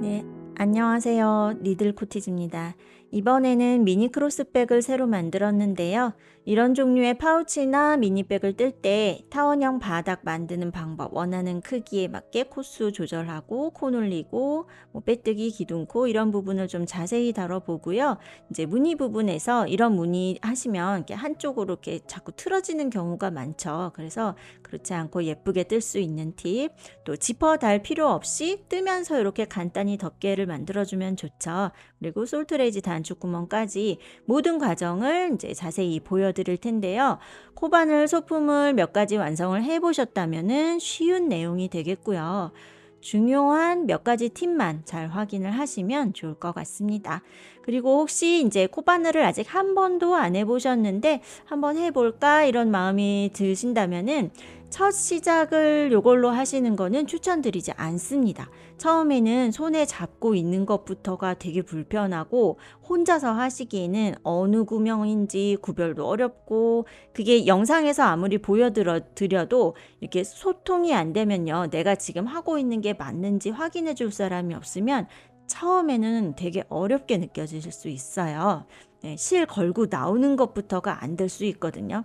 네, 안녕하세요. 니들 코티즈입니다. 이번에는 미니 크로스백을 새로 만들었는데요. 이런 종류의 파우치나 미니백을 뜰 때 타원형 바닥 만드는 방법, 원하는 크기에 맞게 코수 조절하고 코 눌리고 뭐 빼뜨기, 기둥코 이런 부분을 좀 자세히 다뤄보고요. 이제 무늬 부분에서 이런 무늬 하시면 이렇게 한쪽으로 이렇게 자꾸 틀어지는 경우가 많죠. 그래서 그렇지 않고 예쁘게 뜰 수 있는 팁, 또 지퍼 달 필요 없이 뜨면서 이렇게 간단히 덮개를 만들어주면 좋죠. 그리고 솔트레이지 단추구멍까지 모든 과정을 이제 자세히 보여드릴 텐데요. 코바늘 소품을 몇 가지 완성을 해보셨다면은 쉬운 내용이 되겠고요. 중요한 몇 가지 팁만 잘 확인을 하시면 좋을 것 같습니다. 그리고 혹시 이제 코바늘을 아직 한 번도 안 해보셨는데 한번 해볼까 이런 마음이 드신다면은 첫 시작을 요걸로 하시는 거는 추천드리지 않습니다. 처음에는 손에 잡고 있는 것부터가 되게 불편하고 혼자서 하시기에는 어느 구멍인지 구별도 어렵고 그게 영상에서 아무리 보여드려도 이렇게 소통이 안 되면요. 내가 지금 하고 있는 게 맞는지 확인해 줄 사람이 없으면 처음에는 되게 어렵게 느껴지실 수 있어요. 네, 실 걸고 나오는 것부터가 안 될 수 있거든요.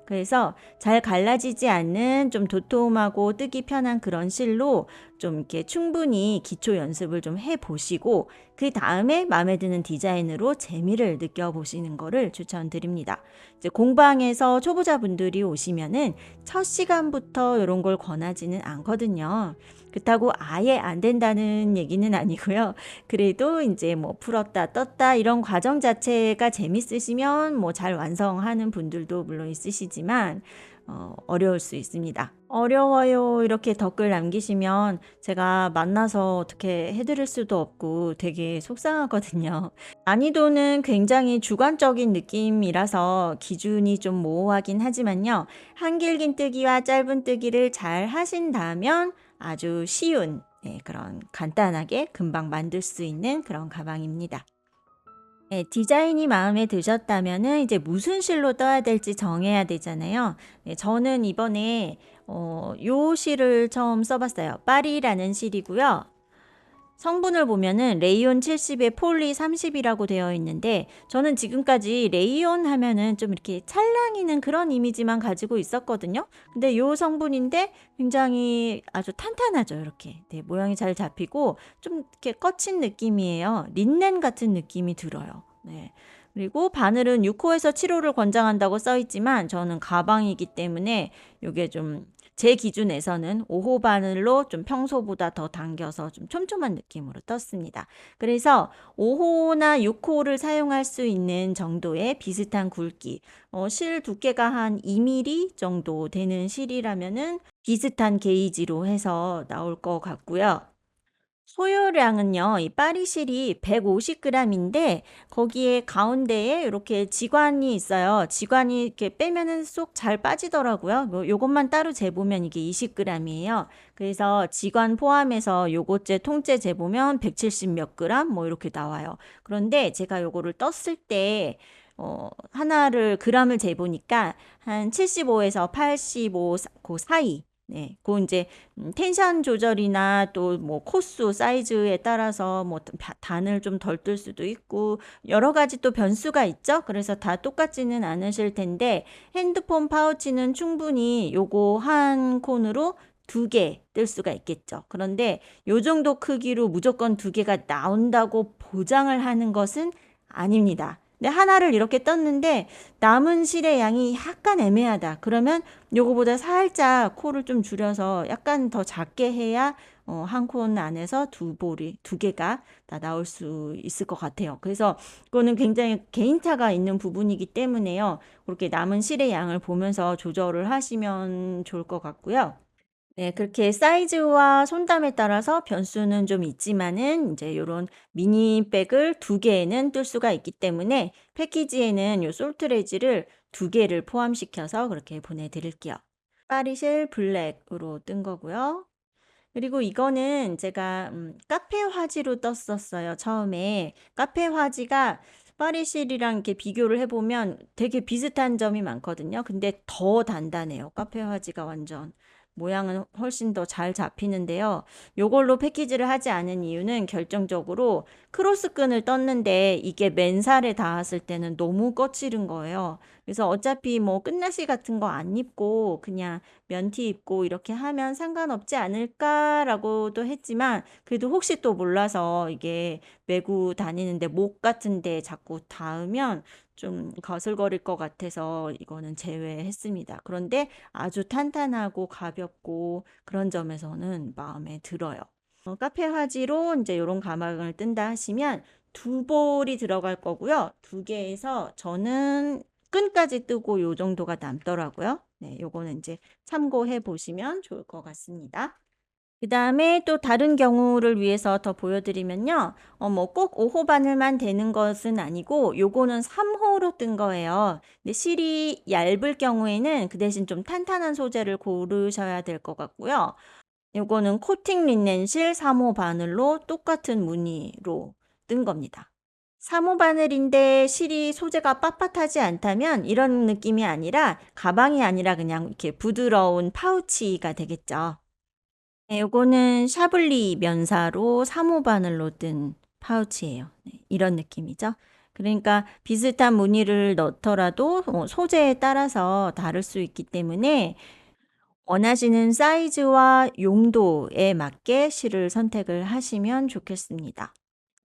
그래서 잘 갈라지지 않는 좀 도톰하고 뜨기 편한 그런 실로 좀 이렇게 충분히 기초 연습을 좀 해보시고 그 다음에 마음에 드는 디자인으로 재미를 느껴보시는 거를 추천드립니다. 이제 공방에서 초보자분들이 오시면은 첫 시간부터 이런 걸 권하지는 않거든요. 그렇다고 아예 안 된다는 얘기는 아니고요. 그래도 이제 뭐 풀었다 떴다 이런 과정 자체가 재밌으시면 뭐 잘 완성하는 분들도 물론 있으시지만 어려울 수 있습니다. 어려워요 이렇게 댓글 남기시면 제가 만나서 어떻게 해드릴 수도 없고 되게 속상하거든요. 난이도는 굉장히 주관적인 느낌이라서 기준이 좀 모호하긴 하지만요. 한길긴 뜨기와 짧은 뜨기를 잘 하신다면 아주 쉬운 그런 간단하게 금방 만들 수 있는 그런 가방입니다. 네, 디자인이 마음에 드셨다면은 이제 무슨 실로 떠야 될지 정해야 되잖아요. 네, 저는 이번에 요 실을 처음 써봤어요. 파리라는 실이고요. 성분을 보면은 레이온 70에 폴리 30이라고 되어 있는데 저는 지금까지 레이온 하면은 좀 이렇게 찰랑이는 그런 이미지만 가지고 있었거든요. 근데 요 성분인데 굉장히 아주 탄탄하죠. 이렇게. 네, 모양이 잘 잡히고 좀 이렇게 거친 느낌이에요. 린넨 같은 느낌이 들어요. 네. 그리고 바늘은 6호에서 7호를 권장한다고 써 있지만 저는 가방이기 때문에 이게 좀 제 기준에서는 5호 바늘로 좀 평소보다 더 당겨서 좀 촘촘한 느낌으로 떴습니다. 그래서 5호나 6호를 사용할 수 있는 정도의 비슷한 굵기, 실 두께가 한 2mm 정도 되는 실이라면은 비슷한 게이지로 해서 나올 것 같고요. 소요량은요, 이 파리실이 150g인데 거기에 가운데에 이렇게 지관이 있어요. 지관이 이렇게 빼면은 쏙 잘 빠지더라고요. 뭐 요것만 따로 재보면 이게 20g이에요. 그래서 지관 포함해서 요것째 통째 재보면 170 몇 그램 뭐 이렇게 나와요. 그런데 제가 요거를 떴을 때 하나를 그램을 재보니까 한 75에서 85 그 사이. 네, 그 이제 텐션 조절이나 또 뭐 코수 사이즈에 따라서 뭐 단을 좀 덜 뜰 수도 있고 여러 가지 또 변수가 있죠. 그래서 다 똑같지는 않으실 텐데 핸드폰 파우치는 충분히 요거 한 콘으로 2개 뜰 수가 있겠죠. 그런데 요 정도 크기로 무조건 2개가 나온다고 보장을 하는 것은 아닙니다. 근데 하나를 이렇게 떴는데 남은 실의 양이 약간 애매하다. 그러면 요거보다 살짝 코를 좀 줄여서 약간 더 작게 해야 한 콘 안에서 두 개가 다 나올 수 있을 것 같아요. 그래서 그거는 굉장히 개인차가 있는 부분이기 때문에요. 그렇게 남은 실의 양을 보면서 조절을 하시면 좋을 것 같고요. 네, 그렇게 사이즈와 손담에 따라서 변수는 좀 있지만은 이제 요런 미니백을 2개는 뜰 수가 있기 때문에 패키지에는 요 솔트레지를 2개를 포함시켜서 그렇게 보내드릴게요. 파리실 블랙으로 뜬 거고요. 그리고 이거는 제가 카페 화지로 떴었어요. 처음에 카페 화지가 파리실이랑 이렇게 비교를 해보면 되게 비슷한 점이 많거든요. 근데 더 단단해요. 카페 화지가 완전. 모양은 훨씬 더 잘 잡히는데요. 요걸로 패키지를 하지 않은 이유는 결정적으로 크로스끈을 떴는데 이게 맨살에 닿았을 때는 너무 거칠은 거예요. 그래서 어차피 뭐 끝나시 같은 거 안 입고 그냥 면티 입고 이렇게 하면 상관없지 않을까라고도 했지만 그래도 혹시 또 몰라서 이게 메고 다니는데 목 같은 데 자꾸 닿으면 좀 거슬거릴 것 같아서 이거는 제외했습니다. 그런데 아주 탄탄하고 가볍고 그런 점에서는 마음에 들어요. 카페 화지로 이제 요런 가방을 뜬다 하시면 두 볼이 들어갈 거고요. 두 개에서 저는 끈까지 뜨고 요 정도가 남더라고요. 네, 요거는 이제 참고해 보시면 좋을 것 같습니다. 그다음에 또 다른 경우를 위해서 더 보여드리면요. 뭐 꼭 5호 바늘만 되는 것은 아니고 요거는 3호로 뜬 거예요. 근데 실이 얇을 경우에는 그 대신 좀 탄탄한 소재를 고르셔야 될 것 같고요. 요거는 코팅 린넨실 3호 바늘로 똑같은 무늬로 뜬 겁니다. 3호 바늘인데 실이 소재가 빳빳하지 않다면 이런 느낌이 아니라 가방이 아니라 그냥 이렇게 부드러운 파우치가 되겠죠. 네, 요거는 샤블리 면사로 3호 바늘로 뜬 파우치예요. 네, 이런 느낌이죠. 그러니까 비슷한 무늬를 넣더라도 소재에 따라서 다를 수 있기 때문에 원하시는 사이즈와 용도에 맞게 실을 선택을 하시면 좋겠습니다.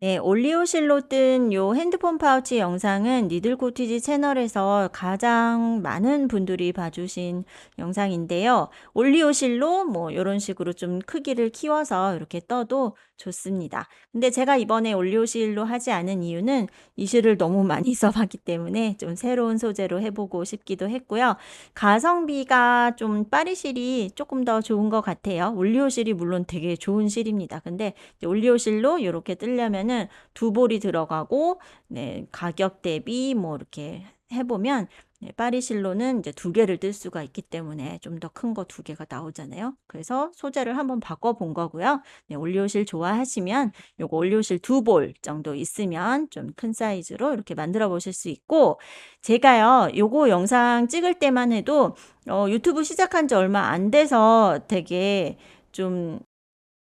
네, 올리오실로 뜬 요 핸드폰 파우치 영상은 니들 코티지 채널에서 가장 많은 분들이 봐주신 영상인데요. 올리오실로 뭐 요런 식으로 좀 크기를 키워서 이렇게 떠도 좋습니다. 근데 제가 이번에 올리오실로 하지 않은 이유는 이 실을 너무 많이 써봤기 때문에 좀 새로운 소재로 해보고 싶기도 했고요. 가성비가 좀 파리실이 조금 더 좋은 것 같아요. 올리오실이 물론 되게 좋은 실입니다. 근데 올리오실로 이렇게 뜨려면은 두 볼이 들어가고, 네, 가격 대비 뭐 이렇게 해보면 네, 파리실로는 이제 두 개를 뜰 수가 있기 때문에 좀 더 큰 거 두 개가 나오잖아요. 그래서 소재를 한번 바꿔본 거고요. 네, 올리오실 좋아하시면 요거 올리오실 두 볼 정도 있으면 좀 큰 사이즈로 이렇게 만들어 보실 수 있고, 제가요 요거 영상 찍을 때만 해도 유튜브 시작한 지 얼마 안 돼서 되게 좀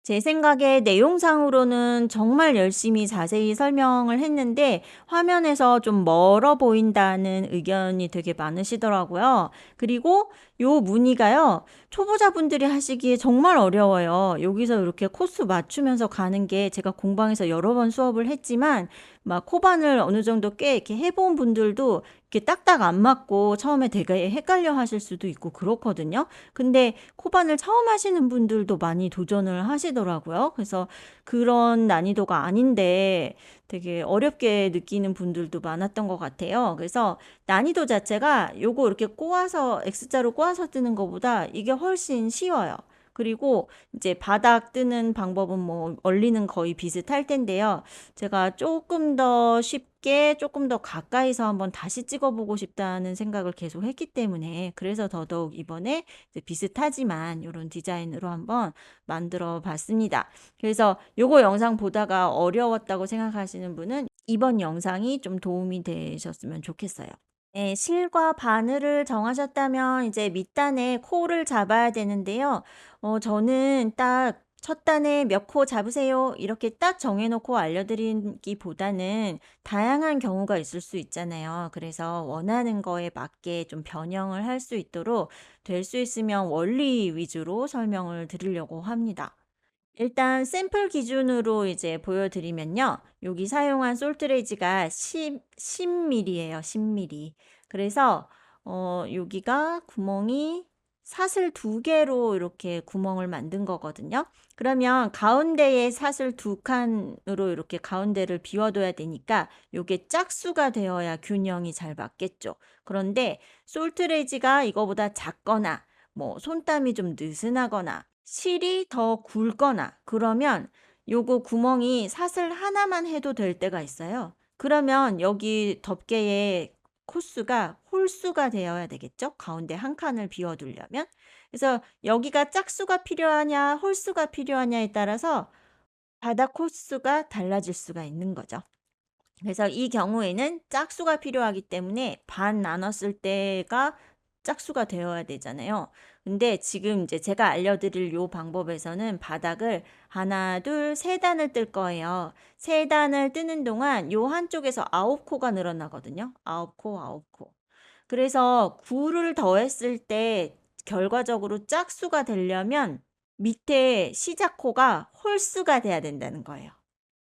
제 생각에 내용상으로는 정말 열심히 자세히 설명을 했는데 화면에서 좀 멀어 보인다는 의견이 되게 많으시더라고요. 그리고 요 무늬가요, 초보자분들이 하시기에 정말 어려워요. 여기서 이렇게 코스 맞추면서 가는 게 제가 공방에서 여러 번 수업을 했지만 막 코바늘 어느 정도 꽤 이렇게 해본 분들도 이렇게 딱딱 안 맞고 처음에 되게 헷갈려 하실 수도 있고 그렇거든요. 근데 코바늘 처음 하시는 분들도 많이 도전을 하시더라고요. 그래서 그런 난이도가 아닌데 되게 어렵게 느끼는 분들도 많았던 것 같아요. 그래서 난이도 자체가 요거 이렇게 꼬아서 X자로 꼬아서 뜨는 것보다 이게 훨씬 쉬워요. 그리고 이제 바닥 뜨는 방법은 뭐 원리는 거의 비슷할 텐데요. 제가 조금 더 쉽게 조금 더 가까이서 한번 다시 찍어보고 싶다는 생각을 계속 했기 때문에 그래서 더더욱 이번에 이제 비슷하지만 이런 디자인으로 한번 만들어 봤습니다. 그래서 요거 영상 보다가 어려웠다고 생각하시는 분은 이번 영상이 좀 도움이 되셨으면 좋겠어요. 네, 실과 바늘을 정하셨다면 이제 밑단에 코를 잡아야 되는데요. 저는 딱 첫 단에 몇 코 잡으세요. 이렇게 딱 정해놓고 알려드리기보다는 다양한 경우가 있을 수 있잖아요. 그래서 원하는 거에 맞게 좀 변형을 할 수 있도록 될 수 있으면 원리 위주로 설명을 드리려고 합니다. 일단 샘플 기준으로 이제 보여드리면요. 여기 사용한 솔트레이지가 10mm예요. 10mm. 그래서 여기가 구멍이 사슬 두 개로 이렇게 구멍을 만든 거거든요. 그러면 가운데에 사슬 두 칸으로 이렇게 가운데를 비워둬야 되니까 이게 짝수가 되어야 균형이 잘 맞겠죠. 그런데 솔트레이지가 이거보다 작거나 뭐 손땀이 좀 느슨하거나 실이 더 굵거나 그러면 요거 구멍이 사슬 하나만 해도 될 때가 있어요. 그러면 여기 덮개의 코수가 홀수가 되어야 되겠죠? 가운데 한 칸을 비워두려면. 그래서 여기가 짝수가 필요하냐, 홀수가 필요하냐에 따라서 바닥 코수가 달라질 수가 있는 거죠. 그래서 이 경우에는 짝수가 필요하기 때문에 반 나눴을 때가 짝수가 되어야 되잖아요. 근데 지금 이제 제가 알려드릴 요 방법에서는 바닥을 하나, 둘, 세 단을 뜰 거예요. 세 단을 뜨는 동안 요 한쪽에서 9코가 늘어나거든요. 9코, 9코. 그래서 9를 더했을 때 결과적으로 짝수가 되려면 밑에 시작코가 홀수가 돼야 된다는 거예요.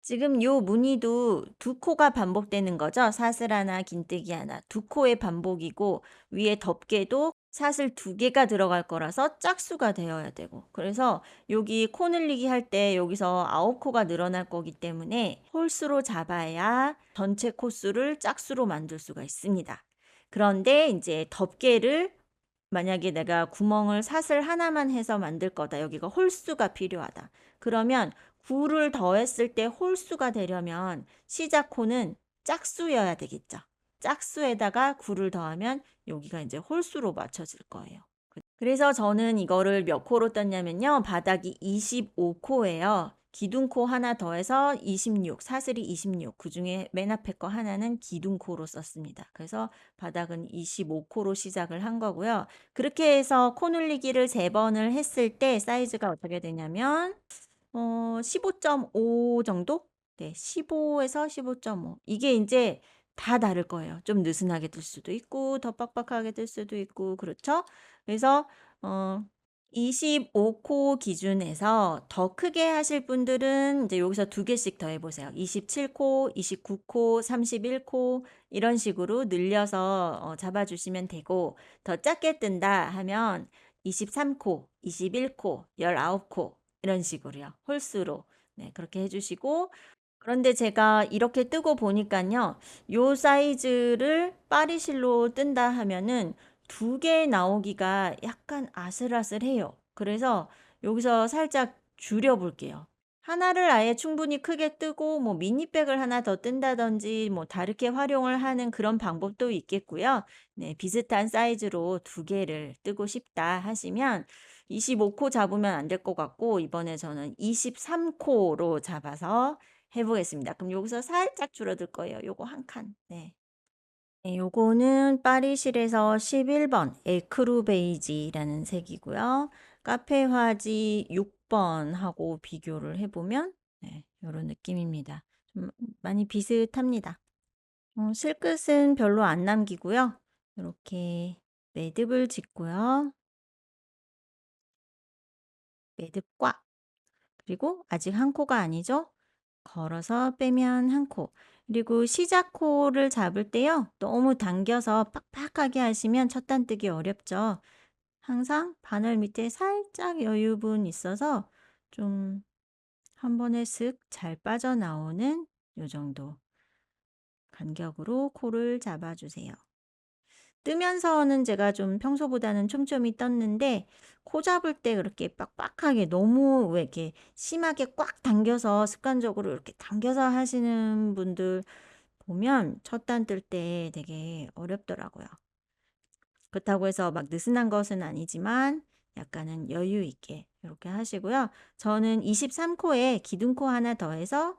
지금 요 무늬도 두 코가 반복되는 거죠. 사슬 하나, 긴뜨기 하나. 두 코의 반복이고 위에 덮개도 사슬 두 개가 들어갈 거라서 짝수가 되어야 되고. 그래서 여기 코 늘리기 할 때 여기서 9코가 늘어날 거기 때문에 홀수로 잡아야 전체 코수를 짝수로 만들 수가 있습니다. 그런데 이제 덮개를 만약에 내가 구멍을 사슬 하나만 해서 만들 거다. 여기가 홀수가 필요하다. 그러면 9를 더했을 때 홀수가 되려면 시작 코는 짝수여야 되겠죠. 짝수에다가 9를 더하면 여기가 이제 홀수로 맞춰질 거예요. 그래서 저는 이거를 몇 코로 떴냐면요. 바닥이 25코예요. 기둥코 하나 더해서 26, 사슬이 26. 그중에 맨 앞에 거 하나는 기둥코로 썼습니다. 그래서 바닥은 25코로 시작을 한 거고요. 그렇게 해서 코 눌리기를 3번을 했을 때 사이즈가 어떻게 되냐면 15.5 정도? 네, 15에서 15.5. 이게 이제 다 다를 거예요. 좀 느슨하게 뜰 수도 있고 더 빡빡하게 뜰 수도 있고 그렇죠? 그래서 25코 기준에서 더 크게 하실 분들은 이제 여기서 2개씩 더 해보세요. 27코, 29코, 31코 이런 식으로 늘려서 잡아주시면 되고 더 작게 뜬다 하면 23코, 21코, 19코 이런 식으로요. 홀수로. 네, 그렇게 해주시고 그런데 제가 이렇게 뜨고 보니까요. 요 사이즈를 파리실로 뜬다 하면은 2개 나오기가 약간 아슬아슬해요. 그래서 여기서 살짝 줄여 볼게요. 하나를 아예 충분히 크게 뜨고 뭐 미니백을 하나 더 뜬다든지 뭐 다르게 활용을 하는 그런 방법도 있겠고요. 네, 비슷한 사이즈로 2개를 뜨고 싶다 하시면 25코 잡으면 안 될 것 같고 이번에 저는 23코로 잡아서 해보겠습니다. 그럼 여기서 살짝 줄어들 거예요. 요거 한 칸. 네. 네, 요거는 파리실에서 11번 에크루 베이지라는 색이고요. 카페 화지 6번하고 비교를 해보면 네, 요런 느낌입니다. 좀 많이 비슷합니다. 실끝은 별로 안 남기고요. 이렇게 매듭을 짓고요. 매듭 꽉. 그리고 아직 한 코가 아니죠? 걸어서 빼면 한 코. 그리고 시작 코를 잡을 때요. 너무 당겨서 빡빡하게 하시면 첫 단 뜨기 어렵죠. 항상 바늘 밑에 살짝 여유분 있어서 좀 한 번에 쓱 잘 빠져나오는 요 정도 간격으로 코를 잡아주세요. 뜨면서는 제가 좀 평소보다는 촘촘히 떴는데 코 잡을 때 그렇게 빡빡하게 너무 왜 이렇게 심하게 꽉 당겨서 습관적으로 이렇게 당겨서 하시는 분들 보면 첫 단 뜰 때 되게 어렵더라고요. 그렇다고 해서 막 느슨한 것은 아니지만 약간은 여유 있게 이렇게 하시고요. 저는 23코에 기둥코 하나 더해서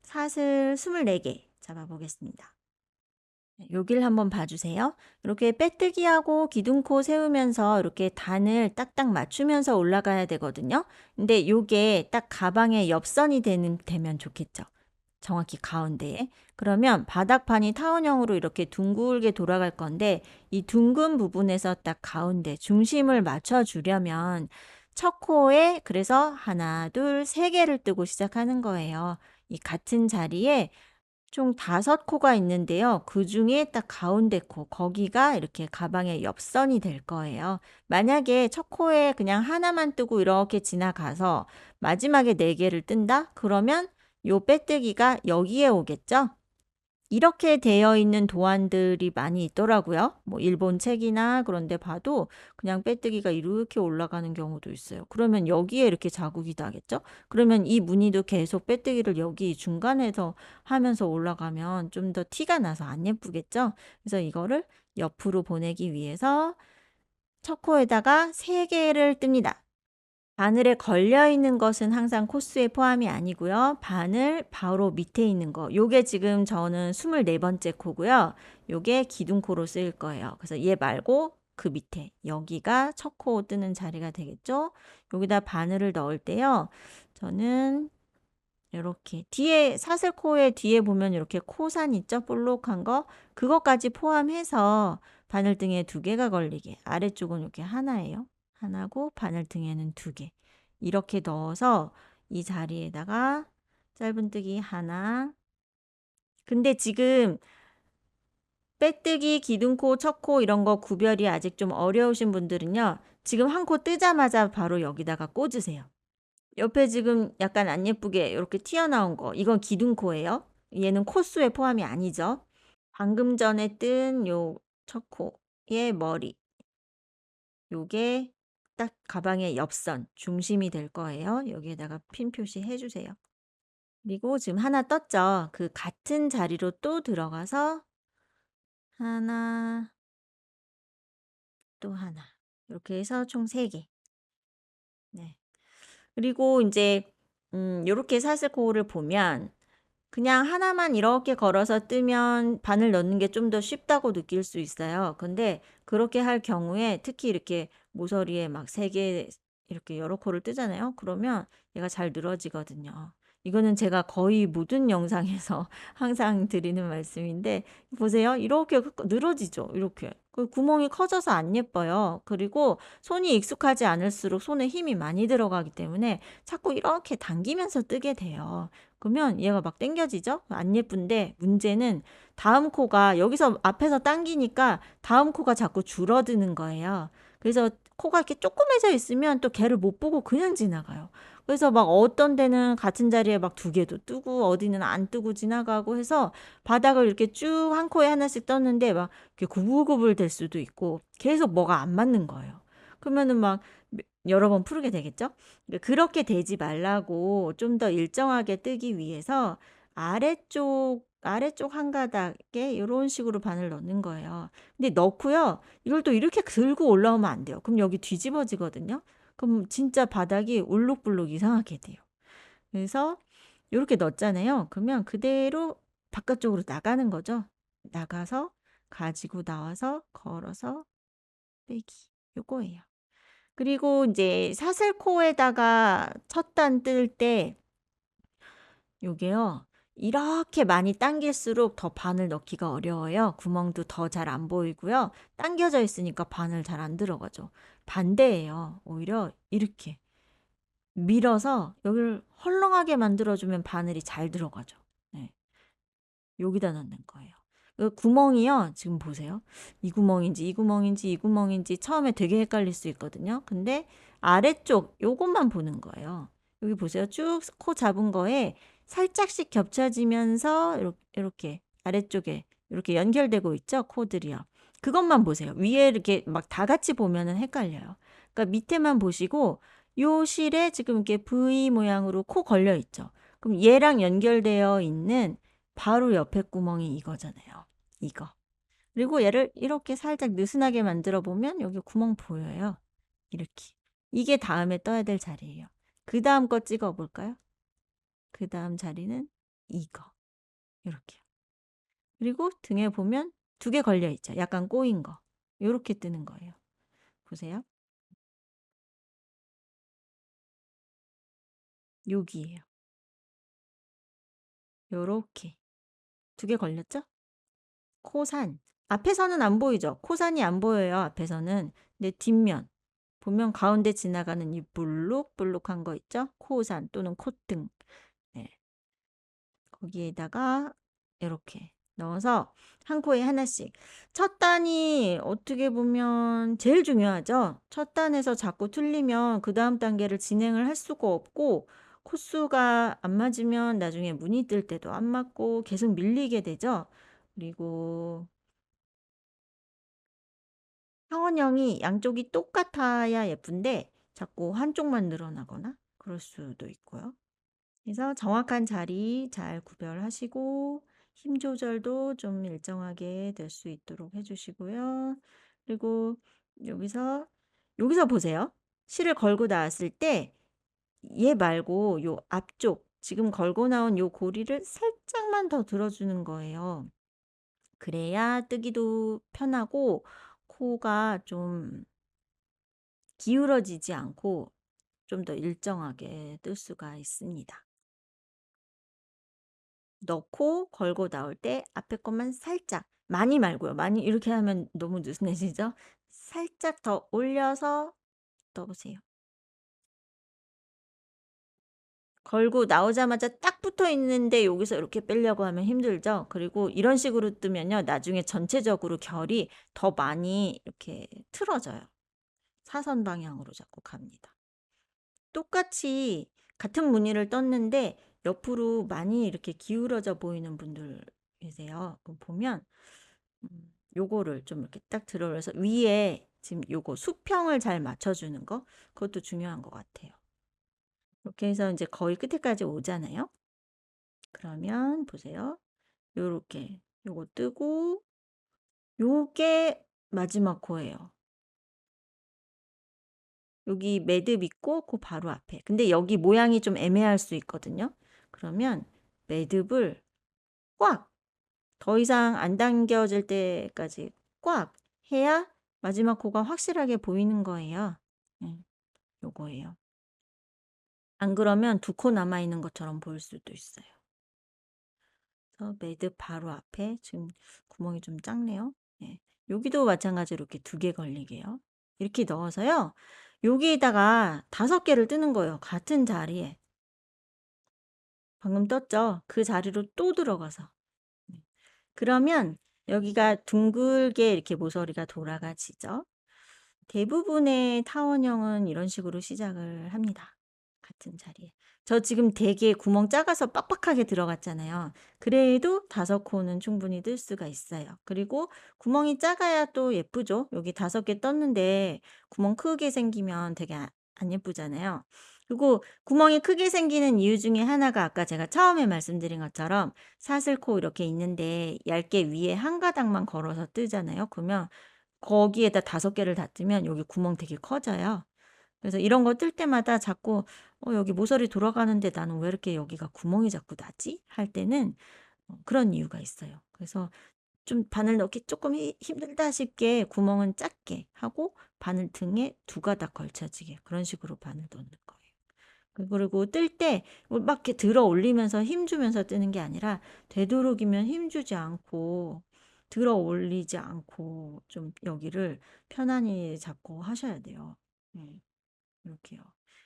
사슬 24개 잡아보겠습니다. 여길 한번 봐주세요. 이렇게 빼뜨기하고 기둥코 세우면서 이렇게 단을 딱딱 맞추면서 올라가야 되거든요. 근데 요게 딱 가방의 옆선이 되면 좋겠죠. 정확히 가운데에. 그러면 바닥판이 타원형으로 이렇게 둥글게 돌아갈 건데 이 둥근 부분에서 딱 가운데 중심을 맞춰주려면 첫 코에 그래서 하나, 둘, 세 개를 뜨고 시작하는 거예요. 이 같은 자리에 총 5코가 있는데요. 그중에 딱 가운데 코, 거기가 이렇게 가방의 옆선이 될 거예요. 만약에 첫 코에 그냥 하나만 뜨고 이렇게 지나가서 마지막에 4개를 뜬다? 그러면 요 빼뜨기가 여기에 오겠죠? 이렇게 되어 있는 도안들이 많이 있더라고요. 뭐 일본 책이나 그런 데 봐도 그냥 빼뜨기가 이렇게 올라가는 경우도 있어요. 그러면 여기에 이렇게 자국이 나겠죠? 그러면 이 무늬도 계속 빼뜨기를 여기 중간에서 하면서 올라가면 좀 더 티가 나서 안 예쁘겠죠? 그래서 이거를 옆으로 보내기 위해서 첫 코에다가 3개를 뜹니다. 바늘에 걸려 있는 것은 항상 코스에 포함이 아니고요. 바늘 바로 밑에 있는 거. 요게 지금 저는 24번째 코고요. 요게 기둥코로 쓰일 거예요. 그래서 얘 말고 그 밑에 여기가 첫 코 뜨는 자리가 되겠죠? 여기다 바늘을 넣을 때요. 저는 이렇게 뒤에 사슬코의 뒤에 보면 이렇게 코산 있죠? 볼록한 거. 그것까지 포함해서 바늘등에 2개가 걸리게. 아래쪽은 이렇게 하나예요. 하나고 바늘등에는 2개. 이렇게 넣어서 이 자리에다가 짧은뜨기 하나. 근데 지금 빼뜨기, 기둥코, 척코 이런 거 구별이 아직 좀 어려우신 분들은요. 지금 한 코 뜨자마자 바로 여기다가 꽂으세요. 옆에 지금 약간 안 예쁘게 이렇게 튀어나온 거, 이건 기둥코예요. 얘는 코수에 포함이 아니죠. 방금 전에 뜬 요 척코의 머리, 요게 딱 가방의 옆선, 중심이 될 거예요. 여기에다가 핀 표시 해주세요. 그리고 지금 하나 떴죠. 그 같은 자리로 또 들어가서 하나, 또 하나. 이렇게 해서 총 3개. 네. 그리고 이제 요렇게 사슬코를 보면 그냥 하나만 이렇게 걸어서 뜨면 바늘 넣는 게 좀 더 쉽다고 느낄 수 있어요. 근데 그렇게 할 경우에 특히 이렇게 모서리에 막 3개 이렇게 여러 코를 뜨잖아요. 그러면 얘가 잘 늘어지거든요. 이거는 제가 거의 모든 영상에서 항상 드리는 말씀인데 보세요. 이렇게 늘어지죠. 이렇게. 그 구멍이 커져서 안 예뻐요. 그리고 손이 익숙하지 않을수록 손에 힘이 많이 들어가기 때문에 자꾸 이렇게 당기면서 뜨게 돼요. 그러면 얘가 막 당겨지죠? 안 예쁜데 문제는 다음 코가 여기서 앞에서 당기니까 다음 코가 자꾸 줄어드는 거예요. 그래서 코가 이렇게 조그매져 있으면 또 걔를 못 보고 그냥 지나가요. 그래서 막 어떤 데는 같은 자리에 막 2개도 뜨고 어디는 안 뜨고 지나가고 해서 바닥을 이렇게 쭉 한 코에 하나씩 떴는데 막 이렇게 구불구불 될 수도 있고 계속 뭐가 안 맞는 거예요. 그러면은 막 여러 번 풀게 되겠죠? 그렇게 되지 말라고 좀 더 일정하게 뜨기 위해서 아래쪽 한 가닥에 이런 식으로 바늘 넣는 거예요. 근데 넣고요. 이걸 또 이렇게 들고 올라오면 안 돼요. 그럼 여기 뒤집어지거든요. 그럼 진짜 바닥이 울룩불룩 이상하게 돼요. 그래서 이렇게 넣었잖아요. 그러면 그대로 바깥쪽으로 나가는 거죠. 나가서 가지고 나와서 걸어서 빼기. 요거예요. 그리고 이제 사슬코에다가 첫 단 뜰 때 요게요. 이렇게 많이 당길수록 더 바늘 넣기가 어려워요. 구멍도 더 잘 안 보이고요. 당겨져 있으니까 바늘 잘 안 들어가죠. 반대예요. 오히려 이렇게 밀어서 여기를 헐렁하게 만들어주면 바늘이 잘 들어가죠. 네. 여기다 넣는 거예요. 그 구멍이요. 지금 보세요. 이 구멍인지 이 구멍인지 이 구멍인지 처음에 되게 헷갈릴 수 있거든요. 근데 아래쪽 요것만 보는 거예요. 여기 보세요. 쭉 코 잡은 거에 살짝씩 겹쳐지면서 이렇게 아래쪽에 이렇게 연결되고 있죠. 코들이요. 그것만 보세요. 위에 이렇게 막 다 같이 보면은 헷갈려요. 그러니까 밑에만 보시고 요 실에 지금 이렇게 V 모양으로 코 걸려 있죠. 그럼 얘랑 연결되어 있는 바로 옆에 구멍이 이거잖아요. 이거. 그리고 얘를 이렇게 살짝 느슨하게 만들어 보면 여기 구멍 보여요. 이렇게. 이게 다음에 떠야 될 자리예요. 그 다음 거 찍어 볼까요? 그 다음 자리는 이거. 이렇게요. 그리고 등에 보면 2개 걸려 있죠. 약간 꼬인 거. 이렇게 뜨는 거예요. 보세요. 여기에요. 요렇게. 2개 걸렸죠? 코산. 앞에서는 안 보이죠? 코산이 안 보여요. 앞에서는. 근데 뒷면. 보면 가운데 지나가는 이 볼록볼록한 거 있죠? 코산 또는 콧등. 네. 거기에다가 이렇게 넣어서 한 코에 하나씩. 첫 단이 어떻게 보면 제일 중요하죠. 첫 단에서 자꾸 틀리면 그 다음 단계를 진행을 할 수가 없고 코수가 안 맞으면 나중에 무늬 뜰 때도 안 맞고 계속 밀리게 되죠. 그리고 타원형이 양쪽이 똑같아야 예쁜데 자꾸 한쪽만 늘어나거나 그럴 수도 있고요. 그래서 정확한 자리 잘 구별하시고 힘 조절도 좀 일정하게 될 수 있도록 해주시고요. 그리고 여기서 보세요. 실을 걸고 나왔을 때 얘 말고 요 앞쪽 지금 걸고 나온 요 고리를 살짝만 더 들어주는 거예요. 그래야 뜨기도 편하고 코가 좀 기울어지지 않고 좀 더 일정하게 뜰 수가 있습니다. 넣고 걸고 나올 때 앞에 것만 살짝, 많이 말고요. 많이 이렇게 하면 너무 느슨해지죠? 살짝 더 올려서 떠보세요. 걸고 나오자마자 딱 붙어 있는데 여기서 이렇게 빼려고 하면 힘들죠? 그리고 이런 식으로 뜨면요. 나중에 전체적으로 결이 더 많이 이렇게 틀어져요. 사선 방향으로 자꾸 갑니다. 똑같이 같은 무늬를 떴는데 옆으로 많이 이렇게 기울어져 보이는 분들 계세요. 그럼 보면 요거를 좀 이렇게 딱 들어 올려서 위에 지금 요거 수평을 잘 맞춰주는 거, 그것도 중요한 것 같아요. 이렇게 해서 이제 거의 끝에까지 오잖아요. 그러면 보세요. 요렇게 요거 뜨고 요게 마지막 코예요. 여기 매듭 있고 그 바로 앞에. 근데 여기 모양이 좀 애매할 수 있거든요. 그러면 매듭을 꽉, 더 이상 안 당겨질 때까지 꽉 해야 마지막 코가 확실하게 보이는 거예요. 요거예요. 안 그러면 두 코 남아 있는 것처럼 보일 수도 있어요. 그래서 매듭 바로 앞에 지금 구멍이 좀 작네요. 네. 여기도 마찬가지로 이렇게 두 개 걸리게요. 이렇게 넣어서요. 여기에다가 5개를 뜨는 거예요. 같은 자리에. 방금 떴죠? 그 자리로 또 들어가서. 네. 그러면 여기가 둥글게 이렇게 모서리가 돌아가지죠. 대부분의 타원형은 이런 식으로 시작을 합니다. 같은 자리에. 저 지금 되게 구멍 작아서 빡빡하게 들어갔잖아요. 그래도 5코는 충분히 뜰 수가 있어요. 그리고 구멍이 작아야 또 예쁘죠. 여기 5개 떴는데 구멍 크게 생기면 되게 안 예쁘잖아요. 그리고 구멍이 크게 생기는 이유 중에 하나가 아까 제가 처음에 말씀드린 것처럼 사슬코 이렇게 있는데 얇게 위에 한 가닥만 걸어서 뜨잖아요. 그러면 거기에다 5개를 다 뜨면 여기 구멍 되게 커져요. 그래서 이런 거 뜰 때마다 자꾸 여기 모서리 돌아가는데 나는 왜 이렇게 여기가 구멍이 자꾸 나지? 할 때는 그런 이유가 있어요. 그래서 좀 바늘 넣기 조금 힘들다 싶게 구멍은 작게 하고 바늘 등에 2가닥 걸쳐지게 그런 식으로 바늘 넣는 거예요. 그리고 뜰 때 막 이렇게 들어 올리면서 힘 주면서 뜨는 게 아니라 되도록이면 힘 주지 않고 들어 올리지 않고 좀 여기를 편안히 잡고 하셔야 돼요. 이렇게요.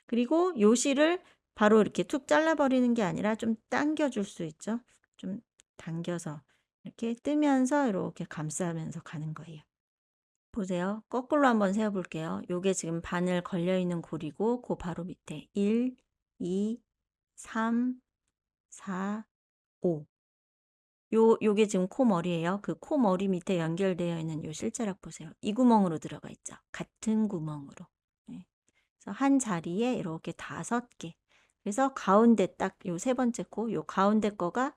그리고 요 실을 바로 이렇게 툭 잘라버리는 게 아니라 좀 당겨줄 수 있죠. 좀 당겨서 이렇게 뜨면서 이렇게 감싸면서 가는 거예요. 보세요. 거꾸로 한번 세어볼게요. 요게 지금 바늘 걸려있는 골이고 그 바로 밑에 1, 2, 3, 4, 5. 요게 지금 코머리예요. 그 코머리 밑에 연결되어 있는 요 실자락 보세요. 이 구멍으로 들어가 있죠. 같은 구멍으로. 네. 그래서 한 자리에 이렇게 5개. 그래서 가운데 딱 요 3번째 코, 요 가운데 거가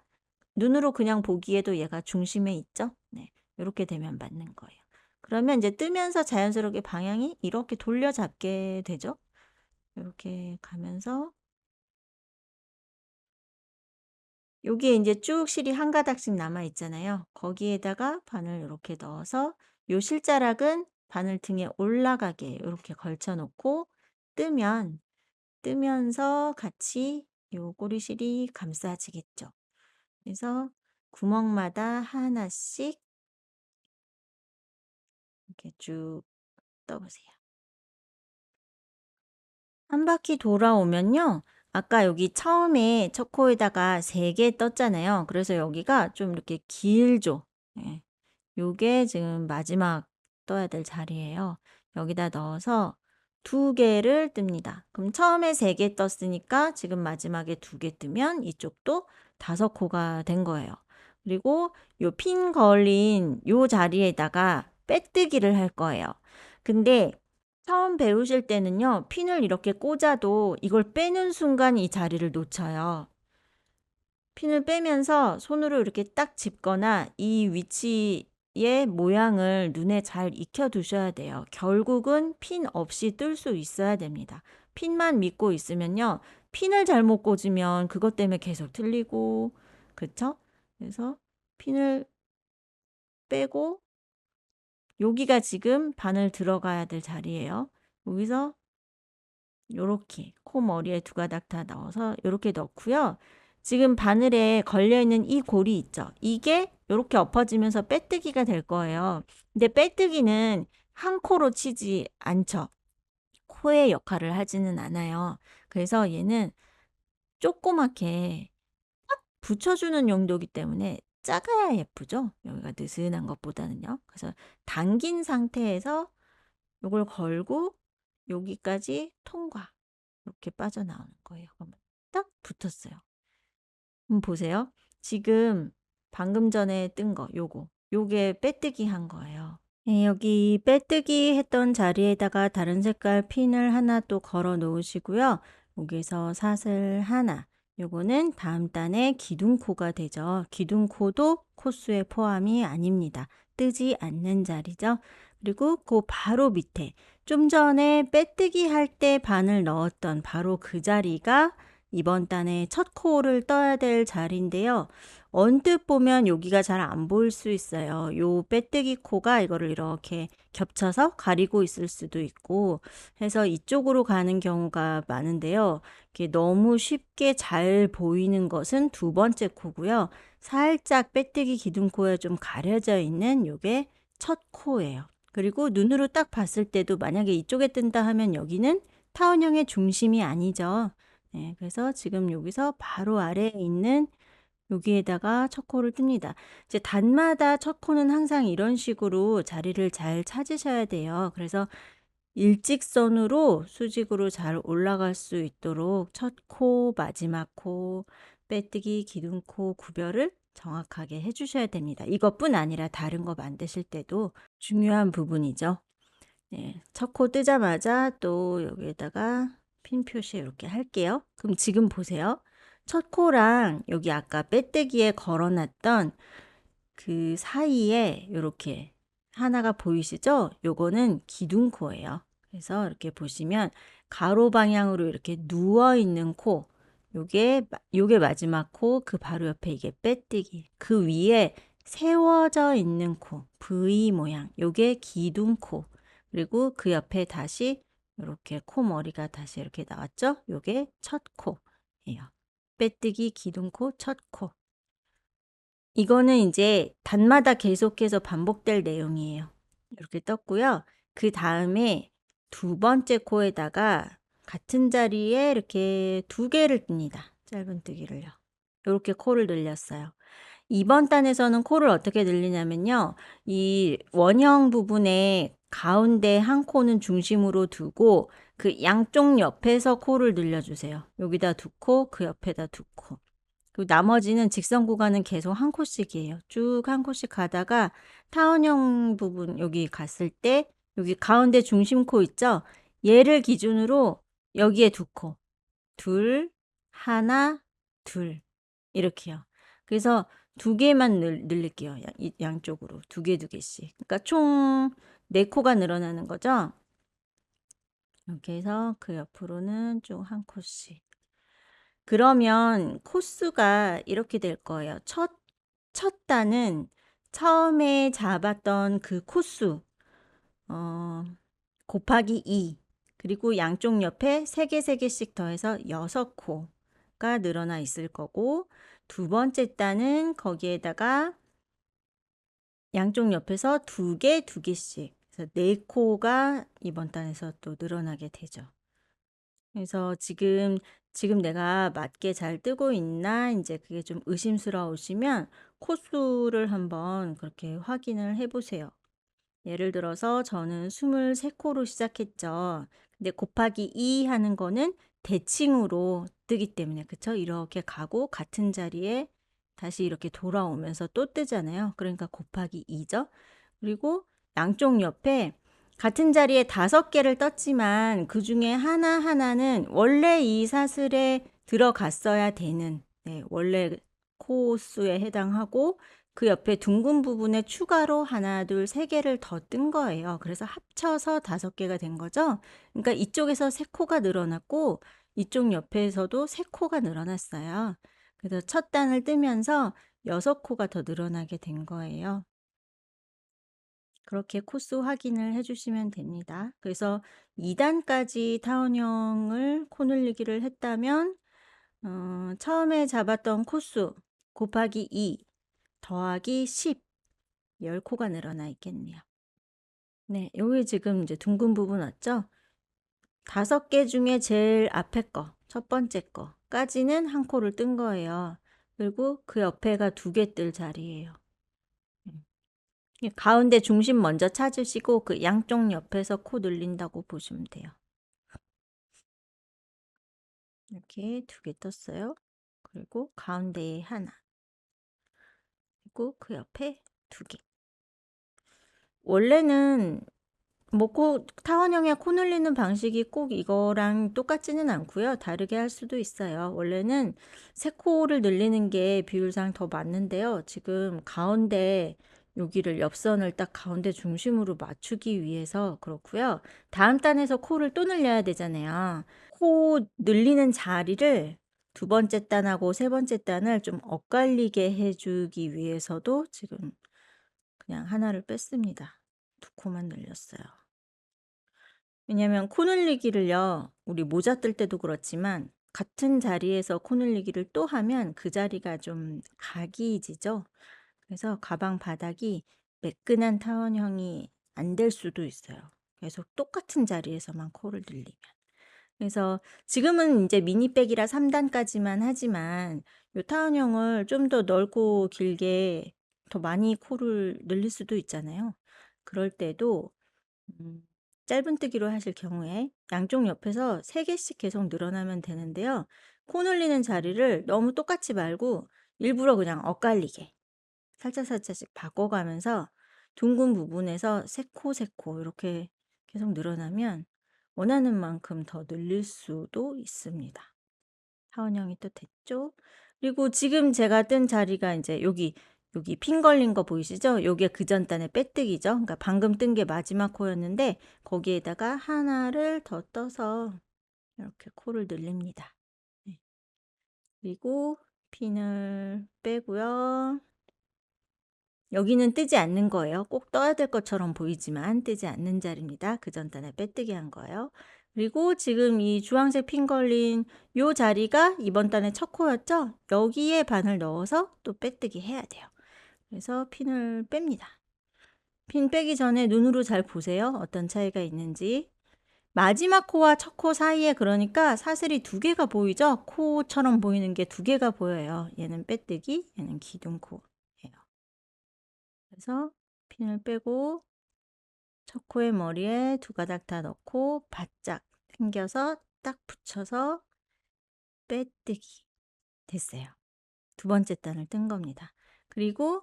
눈으로 그냥 보기에도 얘가 중심에 있죠. 네. 이렇게 되면 맞는 거예요. 그러면 이제 뜨면서 자연스럽게 방향이 이렇게 돌려잡게 되죠. 이렇게 가면서 여기에 이제 쭉 실이 한 가닥씩 남아 있잖아요. 거기에다가 바늘 이렇게 넣어서 요 실자락은 바늘 등에 올라가게 이렇게 걸쳐 놓고 뜨면서 같이 요 꼬리실이 감싸지겠죠. 그래서 구멍마다 하나씩 이렇게 쭉 떠보세요. 한 바퀴 돌아오면요. 아까 여기 처음에 첫 코에다가 3개 떴잖아요. 그래서 여기가 좀 이렇게 길죠. 예. 요게 지금 마지막 떠야 될 자리예요. 여기다 넣어서 2개를 뜹니다. 그럼 처음에 3개 떴으니까 지금 마지막에 2개 뜨면 이쪽도 5코가 된 거예요. 그리고 요 핀 걸린 요 자리에다가 빼뜨기를 할 거예요. 근데 처음 배우실 때는요. 핀을 이렇게 꽂아도 이걸 빼는 순간 이 자리를 놓쳐요. 핀을 빼면서 손으로 이렇게 딱 짚거나 이 위치의 모양을 눈에 잘 익혀 두셔야 돼요. 결국은 핀 없이 뜰 수 있어야 됩니다. 핀만 믿고 있으면요. 핀을 잘못 꽂으면 그것 때문에 계속 틀리고, 그쵸? 그래서 핀을 빼고 여기가 지금 바늘 들어가야 될 자리예요. 여기서 요렇게 코머리에 두 가닥 다 넣어서 요렇게 넣고요. 지금 바늘에 걸려있는 이 골이 있죠. 이게 요렇게 엎어지면서 빼뜨기가 될 거예요. 근데 빼뜨기는 한 코로 치지 않죠. 코의 역할을 하지는 않아요. 그래서 얘는 조그맣게 붙여주는 용도이기 때문에 작아야 예쁘죠. 여기가 느슨한 것보다는요. 그래서 당긴 상태에서 요걸 걸고 여기까지 통과. 이렇게 빠져나오는 거예요. 그러면 딱 붙었어요. 보세요. 지금 방금 전에 뜬 거, 요게 빼뜨기 한 거예요. 네, 여기 빼뜨기 했던 자리에다가 다른 색깔 핀을 하나 또 걸어 놓으시고요. 여기서 사슬 하나. 요거는 다음 단의 기둥코가 되죠. 기둥코도 코수에 포함이 아닙니다. 뜨지 않는 자리죠. 그리고 그 바로 밑에 좀 전에 빼뜨기 할 때 바늘 넣었던 바로 그 자리가 이번 단의 첫 코를 떠야 될 자리인데요. 언뜻 보면 여기가 잘 안 보일 수 있어요. 요 빼뜨기 코가 이거를 이렇게 겹쳐서 가리고 있을 수도 있고 해서 이쪽으로 가는 경우가 많은데요. 이렇게 너무 쉽게 잘 보이는 것은 두 번째 코고요. 살짝 빼뜨기 기둥코에 좀 가려져 있는 요게 첫 코예요. 그리고 눈으로 딱 봤을 때도 만약에 이쪽에 뜬다 하면 여기는 타원형의 중심이 아니죠. 네, 그래서 지금 여기서 바로 아래에 있는 여기에다가 첫 코를 뜹니다. 이제 단마다 첫 코는 항상 이런 식으로 자리를 잘 찾으셔야 돼요. 그래서 일직선으로 수직으로 잘 올라갈 수 있도록 첫 코, 마지막 코, 빼뜨기, 기둥코 구별을 정확하게 해주셔야 됩니다. 이것뿐 아니라 다른 거 만드실 때도 중요한 부분이죠. 네, 첫 코 뜨자마자 또 여기에다가 핀 표시 이렇게 할게요. 그럼 지금 보세요. 첫 코랑 여기 아까 빼뜨기에 걸어놨던 그 사이에 이렇게 하나가 보이시죠? 요거는 기둥코예요. 그래서 이렇게 보시면 가로 방향으로 이렇게 누워 있는 코, 요게 마지막 코, 그 바로 옆에 이게 빼뜨기, 그 위에 세워져 있는 코, V 모양, 요게 기둥코, 그리고 그 옆에 다시 이렇게 코 머리가 다시 이렇게 나왔죠? 요게 첫 코예요. 빼뜨기, 기둥코, 첫 코. 이거는 이제 단마다 계속해서 반복될 내용이에요. 이렇게 떴고요. 그 다음에 두 번째 코에다가 같은 자리에 이렇게 두 개를 뜹니다. 짧은뜨기를요. 이렇게 코를 늘렸어요. 이번 단에서는 코를 어떻게 늘리냐면요. 이 원형 부분에 가운데 한 코는 중심으로 두고 그 양쪽 옆에서 코를 늘려주세요. 여기다 두 코, 그 옆에다 두 코. 그리고 나머지는 직선 구간은 계속 한 코씩이에요. 쭉 한 코씩 가다가 타원형 부분 여기 갔을 때 여기 가운데 중심 코 있죠? 얘를 기준으로 여기에 두 코. 둘, 하나, 둘. 이렇게요. 그래서 두 개만 늘릴게요. 양쪽으로. 두 개, 두 개씩. 그러니까 총 네 코가 늘어나는 거죠. 이렇게 해서 그 옆으로는 쭉 한 코씩. 그러면 코수가 이렇게 될 거예요. 첫 단은 처음에 잡았던 그 코수 곱하기 2 그리고 양쪽 옆에 3개, 3개씩 더해서 6코가 늘어나 있을 거고 두 번째 단은 거기에다가 양쪽 옆에서 2개, 2개씩 그래서 4코가 이번 단에서 또 늘어나게 되죠. 그래서 지금 내가 맞게 잘 뜨고 있나 이제 그게 좀 의심스러우시면 코수를 한번 그렇게 확인을 해 보세요. 예를 들어서 저는 23코로 시작했죠. 근데 곱하기 2 하는 거는 대칭으로 뜨기 때문에 그쵸? 이렇게 가고 같은 자리에 다시 이렇게 돌아오면서 또 뜨잖아요. 그러니까 곱하기 2죠. 그리고 양쪽 옆에 같은 자리에 5개를 떴지만 그 중에 하나하나는 원래 이 사슬에 들어갔어야 되는 원래 코수에 해당하고 그 옆에 둥근 부분에 추가로 하나, 둘, 세 개를 더 뜬 거예요. 그래서 합쳐서 5개가 된 거죠. 그러니까 이쪽에서 3코가 늘어났고 이쪽 옆에서도 3코가 늘어났어요. 그래서 첫 단을 뜨면서 6코가 더 늘어나게 된 거예요. 그렇게 코스 확인을 해주시면 됩니다. 그래서 2단까지 타원형을 코 늘리기를 했다면 처음에 잡았던 코수 곱하기 2 더하기 10 10코가 늘어나 있겠네요. 네, 여기 지금 이제 둥근 부분 왔죠? 5개 중에 제일 앞에 거, 첫 번째 거까지는 한 코를 뜬 거예요. 그리고 그 옆에가 2개 뜰 자리예요. 가운데 중심 먼저 찾으시고 그 양쪽 옆에서 코 늘린다고 보시면 돼요. 이렇게 2개 떴어요. 그리고 가운데에 하나. 그리고 그 옆에 2개. 원래는 타원형의 코 늘리는 방식이 꼭 이거랑 똑같지는 않고요. 다르게 할 수도 있어요. 원래는 3코를 늘리는 게 비율상 더 맞는데요. 지금 가운데 여기를 옆선을 딱 가운데 중심으로 맞추기 위해서 그렇고요. 다음 단에서 코를 또 늘려야 되잖아요. 코 늘리는 자리를 2번째 단하고 3번째 단을 좀 엇갈리게 해주기 위해서도 지금 그냥 하나를 뺐습니다. 2코만 늘렸어요. 왜냐면 코 늘리기를요, 우리 모자 뜰 때도 그렇지만 같은 자리에서 코 늘리기를 또 하면 그 자리가 좀 각이 지죠. 그래서 가방 바닥이 매끈한 타원형이 안 될 수도 있어요. 계속 똑같은 자리에서만 코를 늘리면. 그래서 지금은 이제 미니백이라 3단까지만 하지만 이 타원형을 좀 더 넓고 길게 더 많이 코를 늘릴 수도 있잖아요. 그럴 때도 짧은뜨기로 하실 경우에 양쪽 옆에서 3개씩 계속 늘어나면 되는데요. 코 늘리는 자리를 너무 똑같이 말고 일부러 그냥 엇갈리게 살짝살짝씩 바꿔가면서 둥근 부분에서 3코 이렇게 계속 늘어나면 원하는 만큼 더 늘릴 수도 있습니다. 타원형이 또 됐죠? 그리고 지금 제가 뜬 자리가 이제 여기 핀 걸린 거 보이시죠? 요게 그 전 단의 빼뜨기죠. 그러니까 방금 뜬 게 마지막 코였는데 거기에다가 하나를 더 떠서 이렇게 코를 늘립니다. 네. 그리고 핀을 빼고요. 여기는 뜨지 않는 거예요. 꼭 떠야 될 것처럼 보이지만 뜨지 않는 자리입니다. 그 전 단에 빼뜨기 한 거예요. 그리고 지금 이 주황색 핀 걸린 요 자리가 이번 단의 첫 코였죠? 여기에 반을 넣어서 또 빼뜨기 해야 돼요. 그래서 핀을 뺍니다. 핀 빼기 전에 눈으로 잘 보세요. 어떤 차이가 있는지. 마지막 코와 첫 코 사이에 그러니까 사슬이 2개가 보이죠? 코처럼 보이는 게 2개가 보여요. 얘는 빼뜨기, 얘는 기둥코예요. 그래서 핀을 빼고 첫 코의 머리에 2가닥 다 넣고 바짝 당겨서 딱 붙여서 빼뜨기. 됐어요. 2번째 단을 뜬 겁니다. 그리고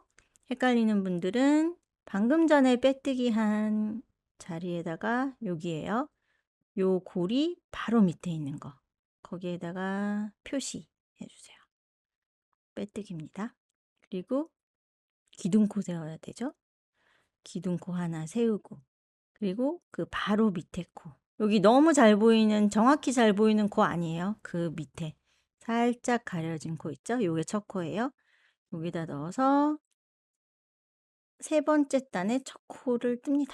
헷갈리는 분들은 방금 전에 빼뜨기 한 자리에다가 여기에요. 요 골이 바로 밑에 있는 거. 거기에다가 표시해 주세요. 빼뜨기입니다. 그리고 기둥코 세워야 되죠. 기둥코 하나 세우고 그리고 그 바로 밑에 코. 여기 너무 잘 보이는 정확히 잘 보이는 코 아니에요. 그 밑에 살짝 가려진 코 있죠. 요게 첫 코예요. 여기다 넣어서 3번째 단에 첫 코를 뜹니다.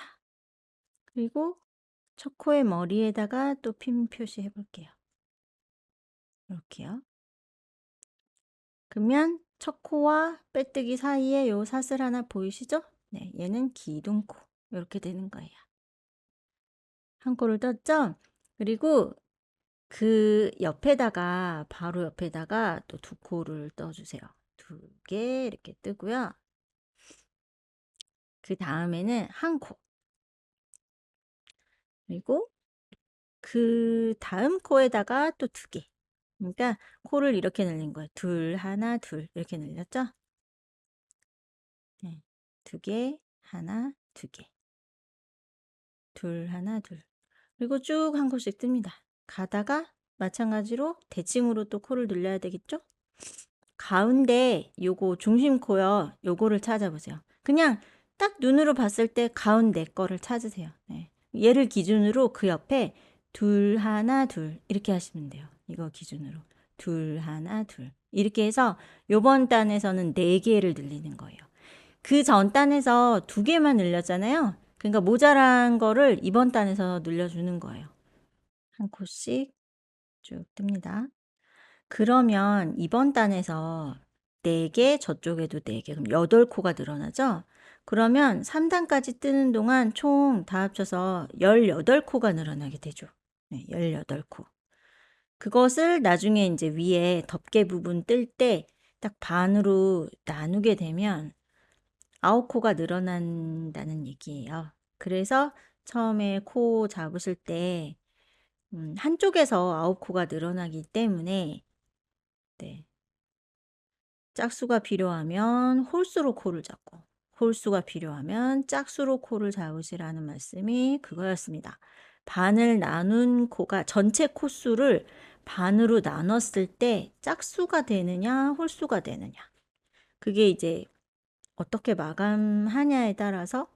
그리고 첫 코의 머리에다가 또 핀 표시해 볼게요. 이렇게요. 그러면 첫 코와 빼뜨기 사이에 요 사슬 하나 보이시죠? 네, 얘는 기둥코. 이렇게 되는 거예요. 한 코를 떴죠? 그리고 그 옆에다가 바로 옆에다가 또 2코를 떠주세요. 2개 이렇게 뜨고요. 그 다음에는 한 코. 그리고 그 다음 코에다가 또 2개. 그러니까 코를 이렇게 늘린 거예요. 둘, 하나, 둘 이렇게 늘렸죠? 네. 2개, 하나, 2개. 둘, 하나, 둘. 그리고 쭉 한 코씩 뜹니다. 가다가 마찬가지로 대칭으로 또 코를 늘려야 되겠죠? 가운데 요거 중심 코요. 요거를 찾아보세요. 그냥 딱 눈으로 봤을 때 가운데 거를 찾으세요. 네. 얘를 기준으로 그 옆에 둘, 하나, 둘 이렇게 하시면 돼요. 이거 기준으로. 둘, 하나, 둘 이렇게 해서 요번 단에서는 4개를 늘리는 거예요. 그 전 단에서 2개만 늘렸잖아요. 그러니까 모자란 거를 이번 단에서 늘려주는 거예요. 한 코씩 쭉 뜹니다. 그러면 이번 단에서 4개, 저쪽에도 4개, 그럼 8코가 늘어나죠? 그러면 3단까지 뜨는 동안 총 다 합쳐서 18코가 늘어나게 되죠. 네, 18코. 그것을 나중에 이제 위에 덮개 부분 뜰 때 딱 반으로 나누게 되면 9코가 늘어난다는 얘기예요. 그래서 처음에 코 잡으실 때 한쪽에서 9코가 늘어나기 때문에 네, 짝수가 필요하면 홀수로 코를 잡고 홀수가 필요하면 짝수로 코를 잡으시라는 말씀이 그거였습니다. 반을 나눈 코가 전체 코수를 반으로 나눴을 때 짝수가 되느냐 홀수가 되느냐 그게 이제 어떻게 마감하냐에 따라서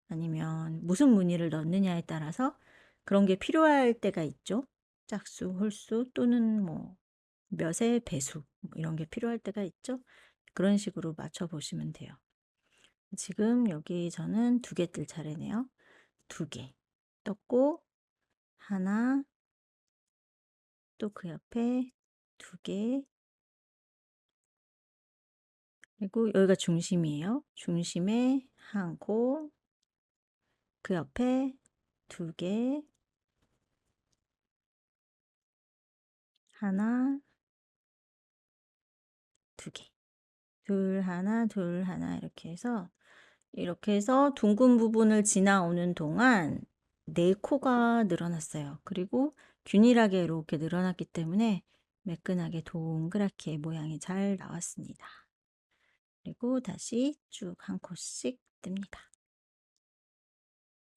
아니면 무슨 무늬를 넣느냐에 따라서 그런 게 필요할 때가 있죠. 짝수, 홀수 또는 뭐 몇의 배수 이런 게 필요할 때가 있죠. 그런 식으로 맞춰 보시면 돼요. 지금 여기 저는 2개 뜰 차례네요. 2개 떴고 하나 또 그 옆에 2개 그리고 여기가 중심이에요. 중심에 한 코, 그 옆에 2개, 하나, 2개, 둘 하나, 둘 하나 이렇게 해서 둥근 부분을 지나오는 동안 4코가 늘어났어요. 그리고 균일하게 이렇게 늘어났기 때문에 매끈하게 동그랗게 모양이 잘 나왔습니다. 그리고 다시 쭉 한 코씩 뜹니다.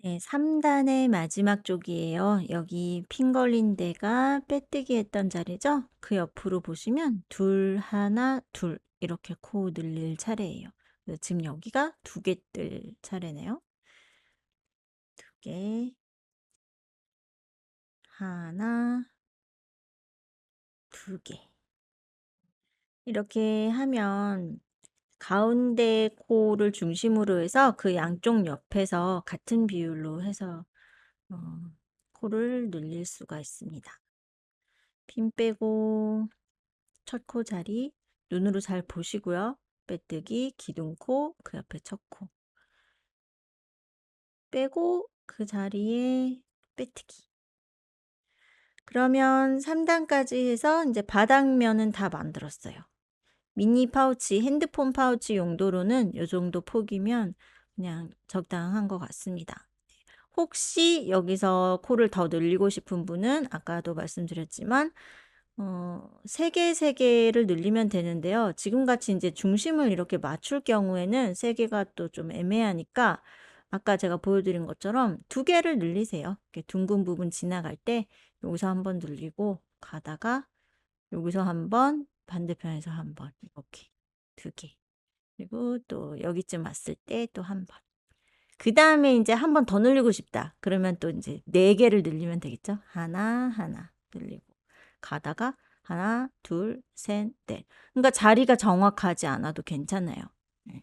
네, 3단의 마지막 쪽이에요. 여기 핀 걸린 데가 빼뜨기 했던 자리죠? 그 옆으로 보시면 둘, 하나, 둘 이렇게 코 늘릴 차례예요. 그래서 지금 여기가 2개 뜰 차례네요. 2개, 하나, 2개. 이렇게 하면 가운데 코를 중심으로 해서 그 양쪽 옆에서 같은 비율로 해서 코를 늘릴 수가 있습니다. 핀 빼고 첫 코 자리 눈으로 잘 보시고요. 빼뜨기, 기둥코, 그 옆에 첫 코. 빼고 그 자리에 빼뜨기. 그러면 3단까지 해서 이제 바닥면은 다 만들었어요. 미니 파우치, 핸드폰 파우치 용도로는 이 정도 폭이면 그냥 적당한 것 같습니다. 혹시 여기서 코를 더 늘리고 싶은 분은 아까도 말씀드렸지만 3개, 3개를 늘리면 되는데요. 지금같이 이제 중심을 이렇게 맞출 경우에는 3개가 또 좀 애매하니까 아까 제가 보여드린 것처럼 2개를 늘리세요. 이렇게 둥근 부분 지나갈 때 여기서 한번 늘리고 가다가 여기서 한번 반대편에서 한번 이렇게 2개 그리고 또 여기쯤 왔을 때 또 한 번. 그 다음에 이제 한 번 더 늘리고 싶다. 그러면 또 이제 4개를 늘리면 되겠죠. 하나, 하나 늘리고 가다가 하나, 둘, 셋, 넷. 그러니까 자리가 정확하지 않아도 괜찮아요. 네.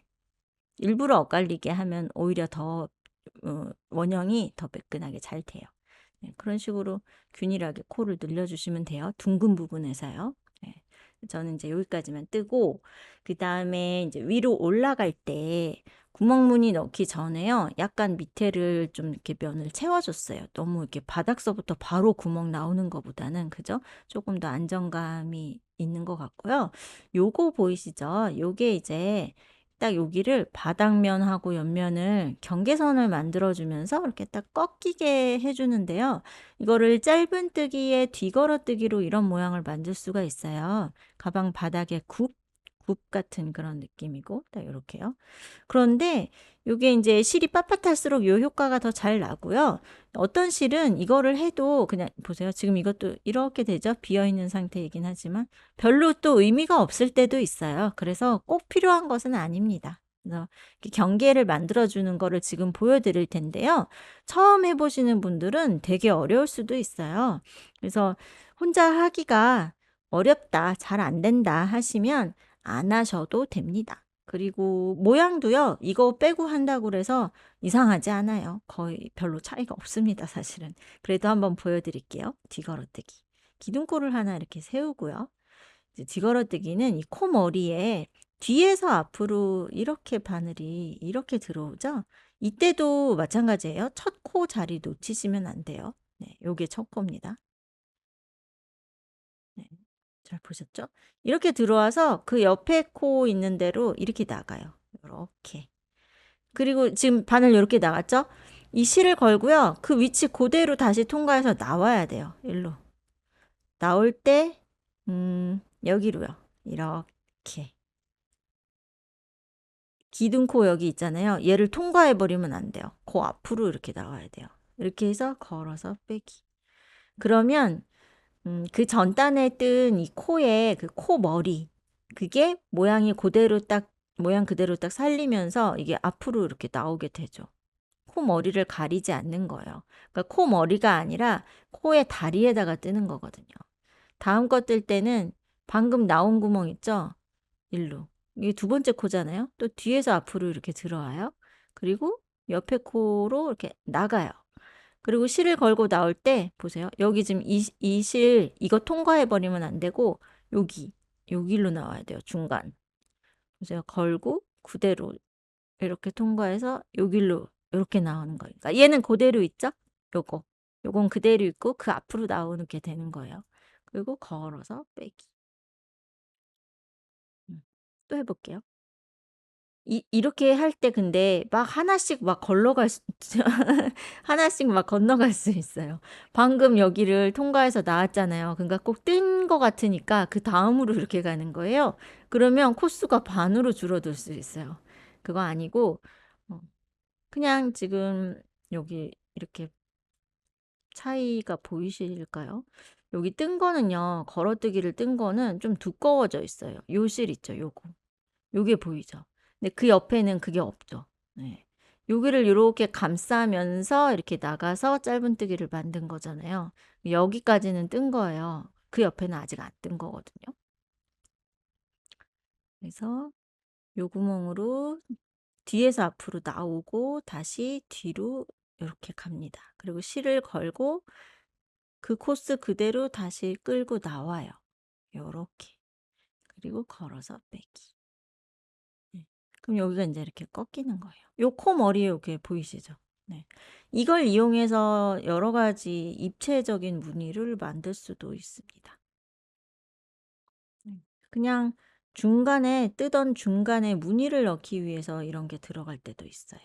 일부러 엇갈리게 하면 오히려 더 원형이 더 매끈하게 잘 돼요. 네, 그런 식으로 균일하게 코를 늘려주시면 돼요. 둥근 부분에서요. 네, 저는 이제 여기까지만 뜨고 그 다음에 이제 위로 올라갈 때 구멍무늬 넣기 전에요. 약간 밑에를 좀 이렇게 면을 채워줬어요. 너무 이렇게 바닥서부터 바로 구멍 나오는 것보다는 그죠? 조금 더 안정감이 있는 것 같고요. 요거 보이시죠? 요게 이제 딱 여기를 바닥면하고 옆면을 경계선을 만들어주면서 이렇게 딱 꺾이게 해주는데요. 이거를 짧은뜨기에 뒤걸어뜨기로 이런 모양을 만들 수가 있어요. 가방 바닥에 굽 같은 그런 느낌이고 딱 이렇게요. 그런데 이게 이제 실이 빳빳할수록 이 효과가 더 잘 나고요. 어떤 실은 이거를 해도 그냥 보세요. 지금 이것도 이렇게 되죠. 비어있는 상태이긴 하지만 별로 또 의미가 없을 때도 있어요. 그래서 꼭 필요한 것은 아닙니다. 그래서 경계를 만들어주는 거를 지금 보여드릴 텐데요. 처음 해보시는 분들은 되게 어려울 수도 있어요. 그래서 혼자 하기가 어렵다, 잘 안 된다 하시면 안 하셔도 됩니다. 그리고 모양도요. 이거 빼고 한다고 그래서 이상하지 않아요. 거의 별로 차이가 없습니다, 사실은. 그래도 한번 보여드릴게요. 뒤걸어뜨기. 기둥코를 하나 이렇게 세우고요. 이제 뒤걸어뜨기는 이 코 머리에 뒤에서 앞으로 이렇게 바늘이 이렇게 들어오죠. 이때도 마찬가지예요. 첫 코 자리 놓치시면 안 돼요. 네, 요게 첫 코입니다. 네, 잘 보셨죠? 이렇게 들어와서 그 옆에 코 있는 대로 이렇게 나가요. 이렇게. 그리고 지금 바늘 이렇게 나갔죠? 이 실을 걸고요. 그 위치 그대로 다시 통과해서 나와야 돼요. 일로. 나올 때 여기로요. 이렇게. 기둥코 여기 있잖아요. 얘를 통과해 버리면 안 돼요. 그 앞으로 이렇게 나와야 돼요. 이렇게 해서 걸어서 빼기. 그러면 그 전단에 뜬 이 코의 그 코 머리 그게 모양이 그대로 딱 모양 그대로 딱 살리면서 이게 앞으로 이렇게 나오게 되죠. 코 머리를 가리지 않는 거예요. 그러니까 코 머리가 아니라 코의 다리에다가 뜨는 거거든요. 다음 거 뜰 때는 방금 나온 구멍 있죠? 일로. 이게 두 번째 코잖아요. 또 뒤에서 앞으로 이렇게 들어와요. 그리고 옆에 코로 이렇게 나가요. 그리고 실을 걸고 나올 때 보세요. 여기 지금 이 실 이거 통과해 버리면 안 되고 여기로 나와야 돼요. 중간. 보세요. 걸고 그대로 이렇게 통과해서 여기로 이렇게 나오는 거예요. 그러니까 얘는 그대로 있죠? 요거. 요건 그대로 있고 그 앞으로 나오는 게 되는 거예요. 그리고 걸어서 빼기. 또 해볼게요. 이렇게 할 때 근데 막 하나씩 막 걸러갈 수 하나씩 막 건너갈 수 있어요. 방금 여기를 통과해서 나왔잖아요. 그러니까 꼭 뜬 것 같으니까 그다음으로 이렇게 가는 거예요. 그러면 코수가 반으로 줄어들 수 있어요. 그거 아니고 그냥 지금 여기 이렇게 차이가 보이실까요? 여기 뜬 거는요. 걸어뜨기를 뜬 거는 좀 두꺼워져 있어요. 요 실 있죠, 요거. 요게 보이죠? 근데 그 옆에는 그게 없죠. 네. 여기를 이렇게 감싸면서 이렇게 나가서 짧은뜨기를 만든 거잖아요. 여기까지는 뜬 거예요. 그 옆에는 아직 안 뜬 거거든요. 그래서 요 구멍으로 뒤에서 앞으로 나오고 다시 뒤로 이렇게 갑니다. 그리고 실을 걸고 그 코스 그대로 다시 끌고 나와요. 요렇게. 그리고 걸어서 빼기. 네. 그럼 여기가 이제 이렇게 꺾이는 거예요. 요 코 머리에 이렇게 보이시죠? 네. 이걸 이용해서 여러 가지 입체적인 무늬를 만들 수도 있습니다. 그냥 뜨던 중간에 무늬를 넣기 위해서 이런 게 들어갈 때도 있어요.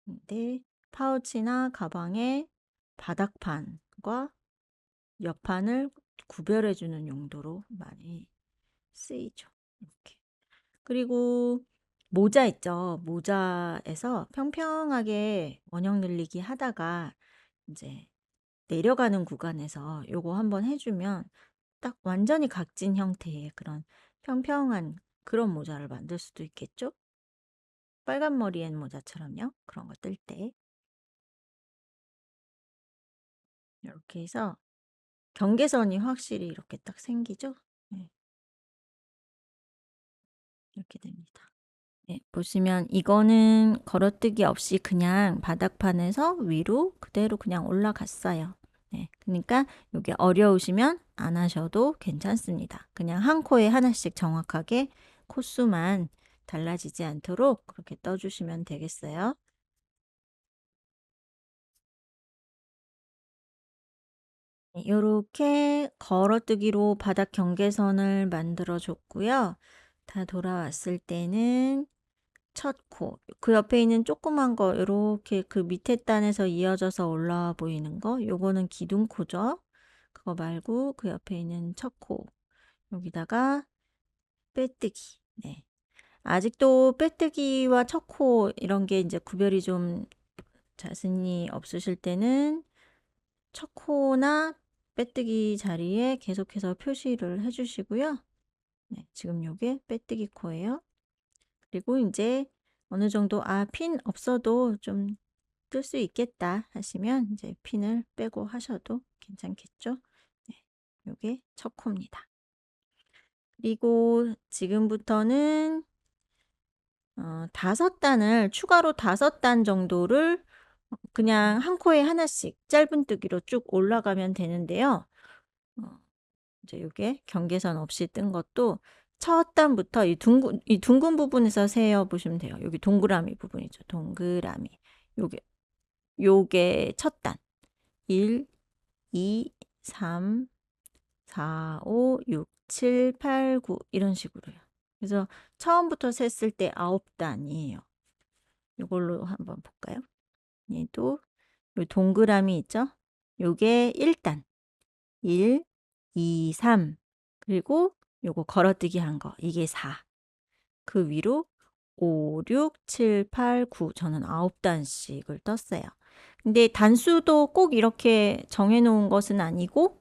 근데 파우치나 가방의 바닥판과 옆판을 구별해 주는 용도로 많이 쓰이죠. 이렇게. 그리고 모자 있죠. 모자에서 평평하게 원형 늘리기 하다가 이제 내려가는 구간에서 요거 한번 해주면 딱 완전히 각진 형태의 그런 평평한 그런 모자를 만들 수도 있겠죠? 빨간 머리엔 모자처럼요. 그런 거 뜰 때. 이렇게 해서 경계선이 확실히 이렇게 딱 생기죠? 네, 이렇게 됩니다. 네, 보시면 이거는 걸어뜨기 없이 그냥 바닥판에서 위로 그대로 그냥 올라갔어요. 네, 그러니까 이게 어려우시면 안 하셔도 괜찮습니다. 그냥 한 코에 하나씩 정확하게 코수만 달라지지 않도록 그렇게 떠주시면 되겠어요. 이렇게 걸어뜨기로 바닥 경계선을 만들어 줬고요. 다 돌아왔을 때는 첫 코, 그 옆에 있는 조그만 거 이렇게 그 밑에 단에서 이어져서 올라와 보이는 거 요거는 기둥코죠. 그거 말고 그 옆에 있는 첫 코, 여기다가 빼뜨기. 네. 아직도 빼뜨기와 첫 코 이런 게 이제 구별이 좀 자신이 없으실 때는 첫 코나 빼뜨기 자리에 계속해서 표시를 해주시고요. 네, 지금 요게 빼뜨기 코예요. 그리고 이제 어느 정도 핀 없어도 좀 뜰 수 있겠다 하시면 이제 핀을 빼고 하셔도 괜찮겠죠? 네, 요게 첫 코입니다. 그리고 지금부터는 다섯 단을 추가로 다섯 단 정도를 그냥 한 코에 하나씩 짧은뜨기로 쭉 올라가면 되는데요. 어 이제 요게 경계선 없이 뜬 것도 첫 단부터 이 둥근 부분에서 세어 보시면 돼요. 여기 동그라미 부분이죠. 동그라미. 요게 첫 단. 1, 2, 3, 4, 5, 6, 7, 8, 9 이런 식으로요. 그래서 처음부터 셌을 때 9단이에요. 요걸로 한번 볼까요? 얘도 요 동그라미 있죠? 요게 1단. 1, 2, 3 그리고 요거 걸어뜨기 한 거 이게 4. 그 위로 5, 6, 7, 8, 9 저는 9단씩을 떴어요. 근데 단수도 꼭 이렇게 정해 놓은 것은 아니고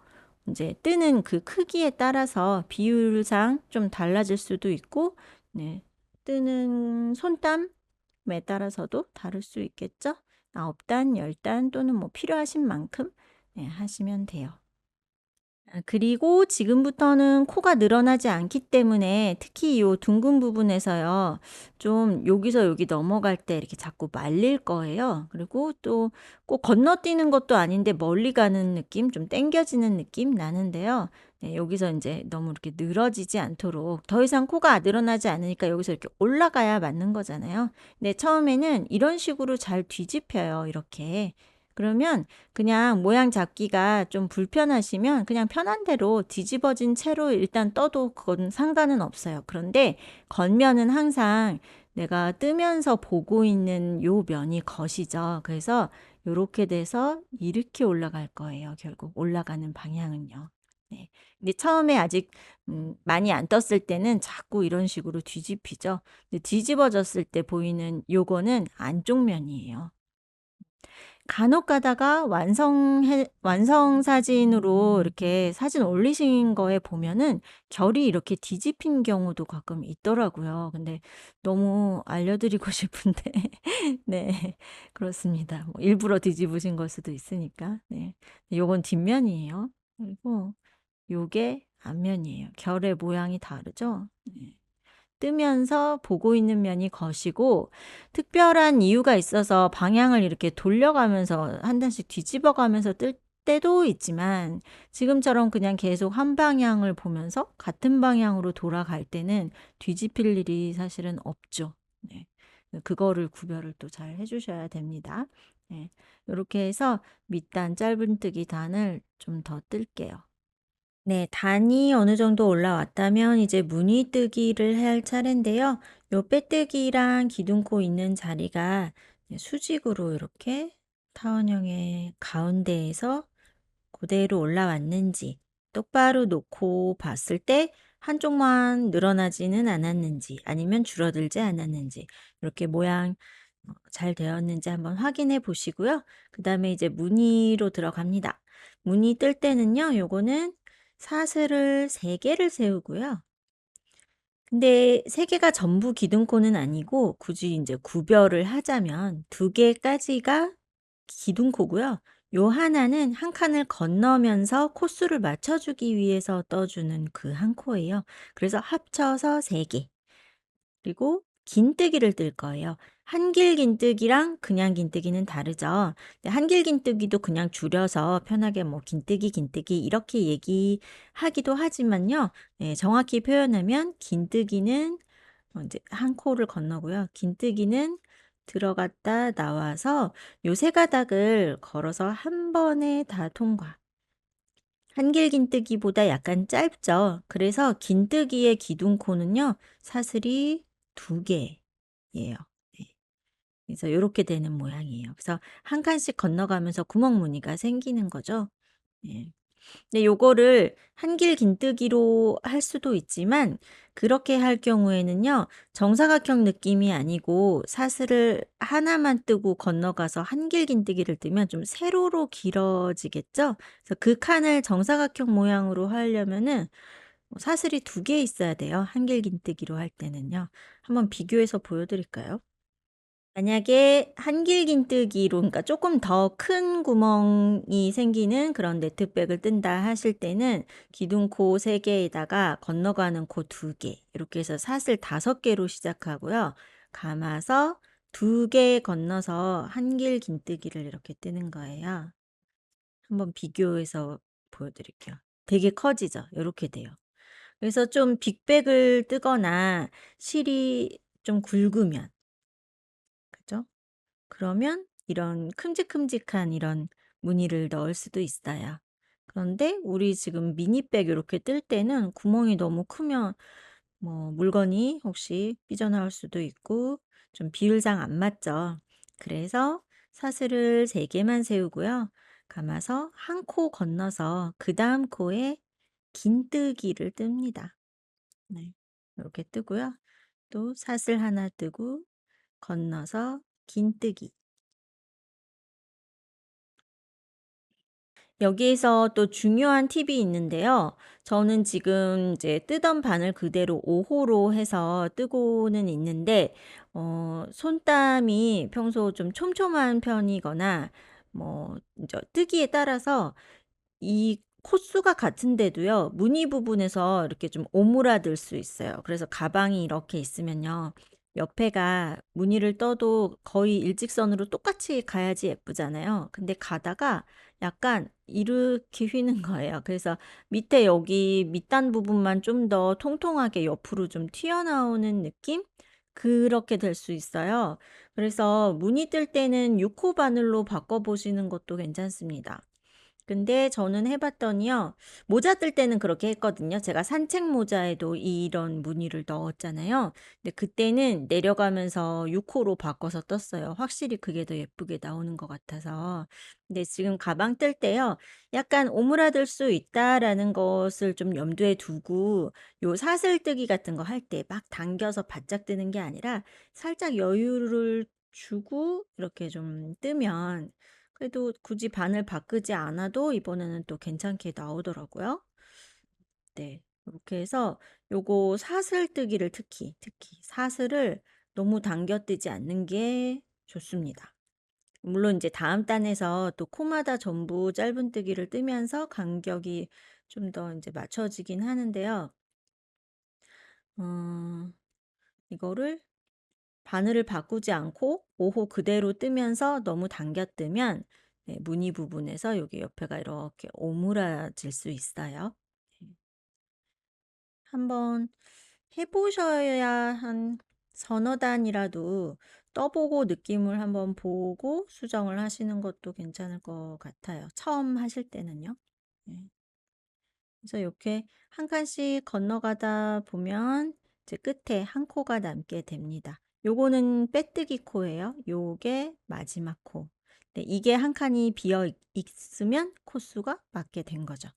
이제 뜨는 그 크기에 따라서 비율상 좀 달라질 수도 있고 네. 뜨는 손땀에 따라서도 다를 수 있겠죠? 9단, 10단 또는 뭐 필요하신 만큼 네, 하시면 돼요. 그리고 지금부터는 코가 늘어나지 않기 때문에 특히 요 둥근 부분에서요. 좀 여기서 여기 넘어갈 때 이렇게 자꾸 말릴 거예요. 그리고 또 꼭 건너뛰는 것도 아닌데 멀리 가는 느낌, 좀 당겨지는 느낌 나는데요. 네, 여기서 인제 너무 이렇게 늘어지지 않도록 더 이상 코가 늘어나지 않으니까 여기서 이렇게 올라가야 맞는 거잖아요. 근데 처음에는 이런 식으로 잘 뒤집혀요, 이렇게. 그러면 그냥 모양 잡기가 좀 불편하시면 그냥 편한 대로 뒤집어진 채로 일단 떠도 그건 상관은 없어요. 그런데 겉면은 항상 내가 뜨면서 보고 있는 요 면이 겉이죠. 그래서 요렇게 돼서 이렇게 올라갈 거예요. 결국 올라가는 방향은요. 네. 근데 처음에 아직 많이 안 떴을 때는 자꾸 이런 식으로 뒤집히죠. 근데 뒤집어졌을 때 보이는 요거는 안쪽 면이에요. 간혹 가다가 완성 사진으로 이렇게 사진 올리신 거에 보면은 결이 이렇게 뒤집힌 경우도 가끔 있더라고요. 근데 너무 알려드리고 싶은데 네 그렇습니다. 뭐 일부러 뒤집으신 걸 수도 있으니까. 네. 요건 뒷면이에요. 그리고 요게 앞면이에요. 결의 모양이 다르죠? 네. 뜨면서 보고 있는 면이 겉이고 특별한 이유가 있어서 방향을 이렇게 돌려가면서 한 단씩 뒤집어 가면서 뜰 때도 있지만 지금처럼 그냥 계속 한 방향을 보면서 같은 방향으로 돌아갈 때는 뒤집힐 일이 사실은 없죠. 네. 그거를 구별을 또 잘 해 주셔야 됩니다. 네. 요렇게 해서 밑단 짧은뜨기 단을 좀 더 뜰게요. 네, 단이 어느 정도 올라왔다면 이제 무늬뜨기를 할 차례인데요. 요 빼뜨기랑 기둥코 있는 자리가 수직으로 이렇게 타원형의 가운데에서 그대로 올라왔는지 똑바로 놓고 봤을 때 한쪽만 늘어나지는 않았는지 아니면 줄어들지 않았는지 이렇게 모양 잘 되었는지 한번 확인해 보시고요. 그 다음에 이제 무늬로 들어갑니다. 무늬 뜰 때는요, 요거는 사슬을 3개를 세우고요. 근데 3개가 전부 기둥코는 아니고 굳이 이제 구별을 하자면 2개까지가 기둥코고요. 요 하나는 한 칸을 건너면서 코수를 맞춰주기 위해서 떠주는 그 한 코예요. 그래서 합쳐서 3개. 그리고 긴뜨기를 뜰 거예요. 한길 긴뜨기랑 그냥 긴뜨기는 다르죠. 근데 한길 긴뜨기도 그냥 줄여서 편하게 뭐 긴뜨기, 긴뜨기 이렇게 얘기하기도 하지만요. 네, 정확히 표현하면 긴뜨기는 이제 한 코를 건너고요. 긴뜨기는 들어갔다 나와서 요 세 가닥을 걸어서 한 번에 다 통과. 한길 긴뜨기보다 약간 짧죠. 그래서 긴뜨기의 기둥코는요. 사슬이 2개예요. 네. 그래서 요렇게 되는 모양이에요. 그래서 한 칸씩 건너가면서 구멍 무늬가 생기는 거죠. 예. 근데 요거를 한길 긴뜨기로 할 수도 있지만 그렇게 할 경우에는요. 정사각형 느낌이 아니고 사슬을 하나만 뜨고 건너가서 한길 긴뜨기를 뜨면 좀 세로로 길어지겠죠. 그래서 그 칸을 정사각형 모양으로 하려면은 사슬이 2개 있어야 돼요. 한길 긴뜨기로 할 때는요. 한번 비교해서 보여 드릴까요? 만약에 한길긴뜨기로 그러니까 조금 더 큰 구멍이 생기는 그런 네트백을 뜬다 하실 때는 기둥코 3개에다가 건너가는 코 2개 이렇게 해서 사슬 5개로 시작하고요. 감아서 2개 건너서 한길 긴뜨기를 이렇게 뜨는 거예요. 한번 비교해서 보여드릴게요. 되게 커지죠? 요렇게 돼요. 그래서 좀 빅백을 뜨거나 실이 좀 굵으면, 그죠? 그러면 이런 큼직큼직한 이런 무늬를 넣을 수도 있어요. 그런데 우리 지금 미니백 요렇게 뜰 때는 구멍이 너무 크면 뭐 물건이 혹시 삐져나올 수도 있고 좀 비율상 안 맞죠. 그래서 사슬을 3개만 세우고요. 감아서 한 코 건너서 그다음 코에 긴뜨기를 뜹니다. 네. 이렇게 뜨고요. 또 사슬 하나 뜨고 건너서 긴뜨기. 여기에서 또 중요한 팁이 있는데요. 저는 지금 이제 뜨던 바늘 그대로 5호로 해서 뜨고는 있는데 손땀이 평소 좀 촘촘한 편이거나 뭐 인제 뜨기에 따라서 이 코수가 같은데도요. 무늬 부분에서 이렇게 좀 오므라들 수 있어요. 그래서 가방이 이렇게 있으면요. 옆에가 무늬를 떠도 거의 일직선으로 똑같이 가야지 예쁘잖아요. 근데 가다가 약간 이렇게 휘는 거예요. 그래서 밑에 여기 밑단 부분만 좀 더 통통하게 옆으로 좀 튀어나오는 느낌? 그렇게 될 수 있어요. 그래서 무늬 뜰 때는 6호 바늘로 바꿔 보시는 것도 괜찮습니다. 근데 저는 해 봤더니요. 모자 뜰 때는 그렇게 했거든요. 제가 산책 모자에도 이런 무늬를 넣었잖아요. 근데 그때는 내려가면서 6 호로 바꿔서 떴어요. 확실히 그게 더 예쁘게 나오는 것 같아서. 근데 지금 가방 뜰 때요. 약간 '오므라들 수 있다.'라는 것을 좀 염두에 두고 요 사슬뜨기 같은 거 할 때 막 당겨서 바짝 뜨는 게 아니라 살짝 여유를 주고 이렇게 좀 뜨면 그래도 굳이 바늘 바꾸지 않아도 이번에는 또 괜찮게 나오더라고요. 네. 이렇게 해서 요거 사슬뜨기를 특히 사슬을 너무 당겨 뜨지 않는 게 좋습니다. 물론 이제 다음 단에서 또 코마다 전부 짧은뜨기를 뜨면서 간격이 좀 더 인제 맞춰지긴 하는데요. 어 이거를 바늘을 바꾸지 않고 5호 그대로 뜨면서 너무 당겨 뜨면 네 무늬 부분에서 여기 옆에가 이렇게 오므라질 수 있어요. 네. 한번 해 보셔야 한 서너 단이라도 떠 보고 느낌을 한번 보고 수정을 하시는 것도 괜찮을 것 같아요, 처음 하실 때는요. 네. 그래서 이렇게 한 칸씩 건너가다 보면 이제 끝에 한 코가 남게 됩니다. 요거는 빼뜨기 코예요. 요게 마지막 코. 네, 이게 한 칸이 비어 있으면 코수가 맞게 된 거죠.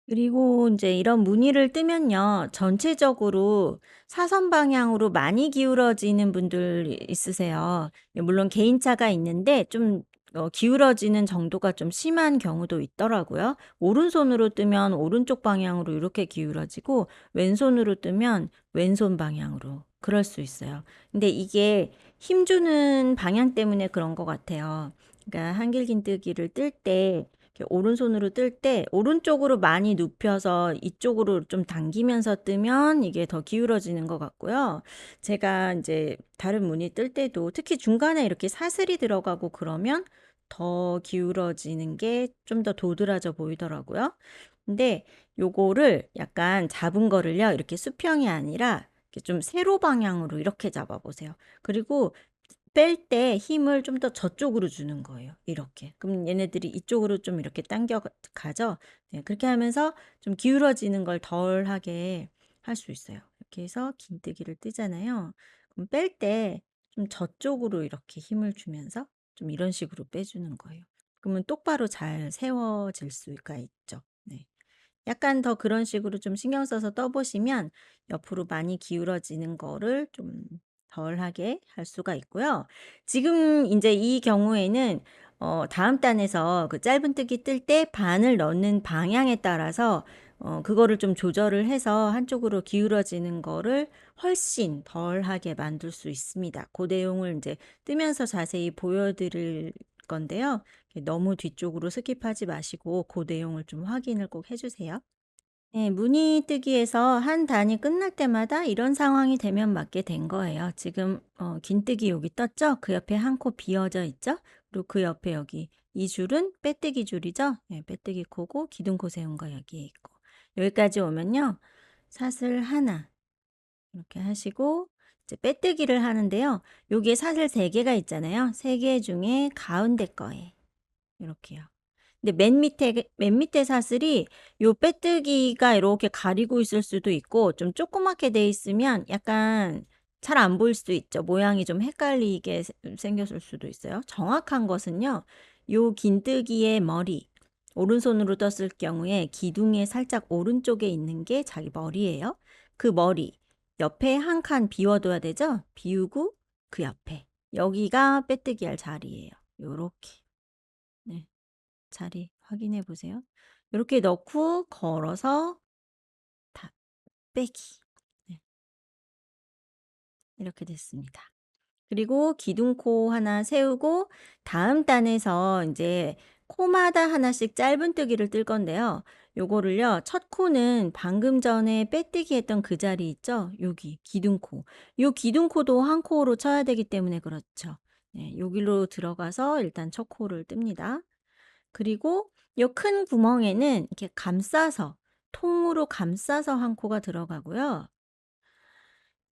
그리고 이제 이런 무늬를 뜨면요. 전체적으로 사선 방향으로 많이 기울어지는 분들 있으세요. 예 물론 개인차가 있는데 좀 기울어지는 정도가 좀 심한 경우도 있더라고요. 오른손으로 뜨면 오른쪽 방향으로 이렇게 기울어지고 왼손으로 뜨면 왼손 방향으로 그럴 수 있어요. 근데 이게 힘 주는 방향 때문에 그런 것 같아요. 그러니까 한길긴뜨기를 뜰때 이렇게 오른손으로 뜰 때 오른쪽으로 많이 눕혀서 이쪽으로 좀 당기면서 뜨면 이게 더 기울어지는 것 같고요. 제가 이제 다른 무늬 뜰 때도 특히 중간에 이렇게 사슬이 들어가고 그러면 더 기울어지는 게 좀 더 도드라져 보이더라고요. 근데 요거를 약간 잡은 거를요. 이렇게 수평이 아니라 이렇게 좀 세로 방향으로 이렇게 잡아 보세요. 그리고 뺄 때 힘을 좀 더 저쪽으로 주는 거예요. 이렇게. 그럼 얘네들이 이쪽으로 좀 이렇게 당겨 가죠. 네, 그렇게 하면서 좀 기울어지는 걸 덜하게 할 수 있어요. 이렇게 해서 긴뜨기를 뜨잖아요. 그럼 뺄 때 좀 저쪽으로 이렇게 힘을 주면서 좀 이런 식으로 빼주는 거예요. 그러면 똑바로 잘 세워질 수가 있죠. 네. 약간 더 그런 식으로 좀 신경 써서 떠 보시면 옆으로 많이 기울어지는 거를 좀 덜하게 할 수가 있고요. 지금 이제 이 경우에는 다음 단에서 그 짧은뜨기 뜰 때 바늘 넣는 방향에 따라서 그거를 좀 조절을 해서 한쪽으로 기울어지는 거를 훨씬 덜하게 만들 수 있습니다. 그 내용을 이제 뜨면서 자세히 보여 드릴 건데요. 너무 뒤쪽으로 스킵하지 마시고 그 내용을 좀 확인을 꼭 해 주세요. 네, 무늬 뜨기에서 한 단이 끝날 때마다 이런 상황이 되면 맞게 된 거예요. 지금 긴뜨기 여기 떴죠? 그 옆에 한 코 비어져 있죠? 그리고 그 옆에 여기 이 줄은 빼뜨기 줄이죠? 네, 빼뜨기 코고 기둥코 세운 거 여기에 있고 여기까지 오면요. 사슬 하나 이렇게 하시고 이제 빼뜨기를 하는데요. 여기에 사슬 3개가 있잖아요. 3개 중에 가운데 거에 이렇게요. 근데 맨 밑에 사슬이 요 빼뜨기가 이렇게 가리고 있을 수도 있고 좀 조그맣게 돼 있으면 약간 잘 안 보일 수도 있죠. 모양이 좀 헷갈리게 생겼을 수도 있어요. 정확한 것은요. 요 긴뜨기의 머리 오른손으로 떴을 경우에 기둥의 살짝 오른쪽에 있는 게 자기 머리예요. 그 머리 옆에 한 칸 비워둬야 되죠. 비우고 그 옆에 여기가 빼뜨기 할 자리예요. 요렇게. 네. 자리 확인해 보세요. 이렇게 넣고 걸어서 다 빼기. 네. 이렇게 됐습니다. 그리고 기둥코 하나 세우고 다음 단에서 이제 코마다 하나씩 짧은뜨기를 뜰 건데요. 요거를요. 첫 코는 방금 전에 빼뜨기 했던 그 자리 있죠? 여기 기둥코. 요 기둥코도 한 코로 쳐야 되기 때문에 그렇죠. 네, 여기로 들어가서 일단 첫 코를 뜹니다. 그리고 요 큰 구멍에는 이렇게 감싸서 통으로 감싸서 한 코가 들어가고요.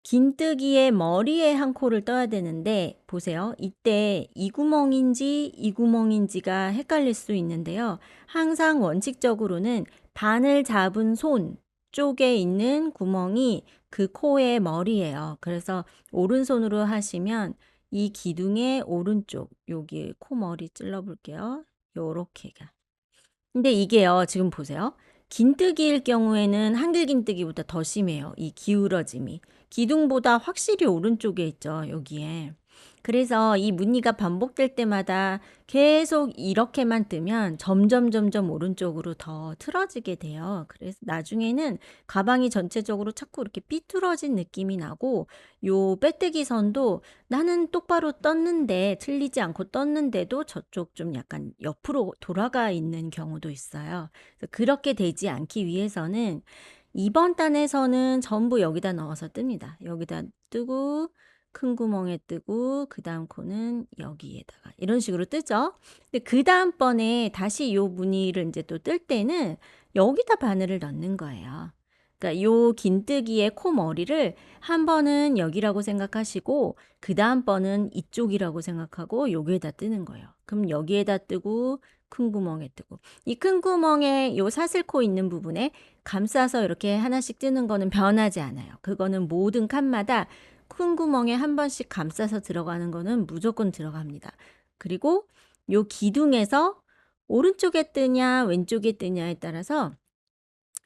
긴뜨기의 머리에 한 코를 떠야 되는데 보세요. 이때 이 구멍인지 이 구멍인지가 헷갈릴 수 있는데요. 항상 원칙적으로는 바늘 잡은 손 쪽에 있는 구멍이 그 코의 머리예요. 그래서 오른손으로 하시면 이 기둥의 오른쪽 여기 코 머리 찔러 볼게요. 요렇게가. 근데 이게요. 지금 보세요. 긴뜨기일 경우에는 한길 긴뜨기보다 더 심해요. 이 기울어짐이. 기둥보다 확실히 오른쪽에 있죠. 여기에. 그래서 이 무늬가 반복될 때마다 계속 이렇게만 뜨면 점점 오른쪽으로 더 틀어지게 돼요. 그래서 나중에는 가방이 전체적으로 자꾸 이렇게 삐뚤어진 느낌이 나고 요 빼뜨기 선도 나는 똑바로 떴는데 틀리지 않고 떴는데도 저쪽 좀 약간 옆으로 돌아가 있는 경우도 있어요. 그래서 그렇게 되지 않기 위해서는 이번 단에서는 전부 여기다 넣어서 뜹니다. 여기다 뜨고 큰 구멍에 뜨고 그다음 코는 여기에다가 이런 식으로 뜨죠. 근데 그다음번에 다시 요 무늬를 이제 또 뜰 때는 여기다 바늘을 넣는 거예요. 그러니까 요 긴뜨기의 코 머리를 한 번은 여기라고 생각하시고 그다음 번은 이쪽이라고 생각하고 여기에다 뜨는 거예요. 그럼 여기에다 뜨고 큰 구멍에 뜨고 이 큰 구멍에 요 사슬코 있는 부분에 감싸서 이렇게 하나씩 뜨는 거는 변하지 않아요. 그거는 모든 칸마다 큰 구멍에 한 번씩 감싸서 들어가는 거는 무조건 들어갑니다. 그리고 요 기둥에서 오른쪽에 뜨냐 왼쪽에 뜨냐에 따라서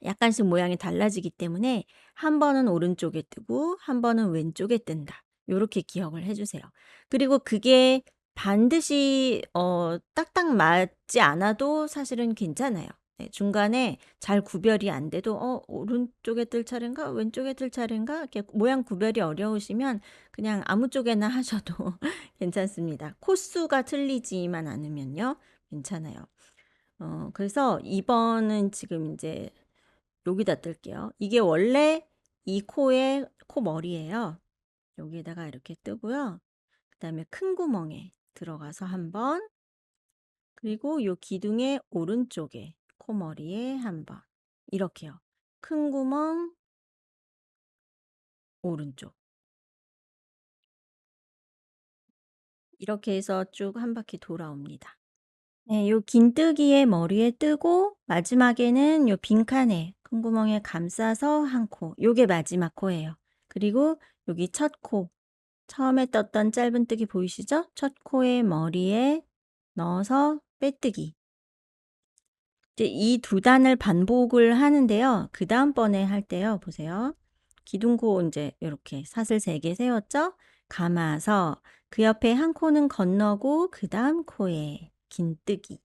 약간씩 모양이 달라지기 때문에 한 번은 오른쪽에 뜨고 한 번은 왼쪽에 뜬다. 요렇게 기억을 해 주세요. 그리고 그게 반드시 딱딱 맞지 않아도 사실은 괜찮아요. 네, 중간에 잘 구별이 안 돼도 오른쪽에 뜰 차례인가 왼쪽에 뜰 차례인가 이렇게 모양 구별이 어려우시면 그냥 아무 쪽에나 하셔도 괜찮습니다. 코수가 틀리지만 않으면요. 괜찮아요. 그래서 이번은 지금 이제 여기다 뜰게요. 이게 원래 이 코의 코 머리예요. 여기에다가 이렇게 뜨고요. 그다음에 큰 구멍에 들어가서 한 번, 그리고 요 기둥의 오른쪽에 코 머리에 한 번. 이렇게요. 큰 구멍 오른쪽. 이렇게 해서 쭉 한 바퀴 돌아옵니다. 네, 요 긴뜨기의 머리에 뜨고 마지막에는 요 빈칸에 큰 구멍에 감싸서 한 코. 요게 마지막 코예요. 그리고 여기 첫 코. 처음에 떴던 짧은뜨기 보이시죠? 첫 코의 머리에 넣어서 빼뜨기. 이제 이 두 단을 반복을 하는데요. 그다음번에 할 때요. 보세요. 기둥코 인제 요렇게 사슬 3개 세웠죠? 감아서 그 옆에 한 코는 건너고 그다음 코에 긴뜨기.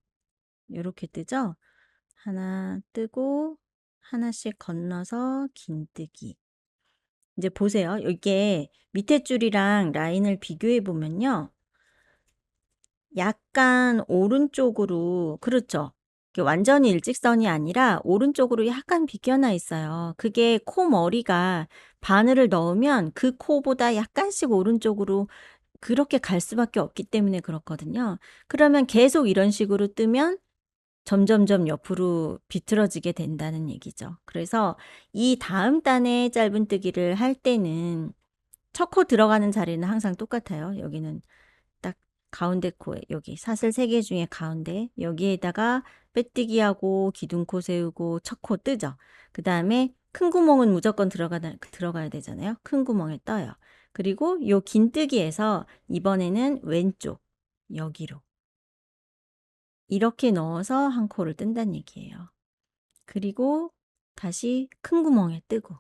요렇게 뜨죠? 하나 뜨고 하나씩 건너서 긴뜨기. 이제 보세요. 이게 밑에 줄이랑 라인을 비교해 보면요. 약간 오른쪽으로 그렇죠. 이게 완전히 일직선이 아니라 오른쪽으로 약간 비껴나 있어요. 그게 코 머리가 바늘을 넣으면 그 코보다 약간씩 오른쪽으로 그렇게 갈 수밖에 없기 때문에 그렇거든요. 그러면 계속 이런 식으로 뜨면 점점점 옆으로 비틀어지게 된다는 얘기죠. 그래서 이 다음 단의 짧은뜨기를 할 때는 첫 코 들어가는 자리는 항상 똑같아요. 여기는 딱 가운데 코에 여기 사슬 3개 중에 가운데 여기에다가 빼뜨기하고 기둥코 세우고 첫 코 뜨죠. 그다음에 큰 구멍은 무조건 들어가야 되잖아요. 큰 구멍에 떠요. 그리고 요 긴뜨기에서 이번에는 왼쪽 여기로 이렇게 넣어서 한 코를 뜬다는 얘기예요. 그리고 다시 큰 구멍에 뜨고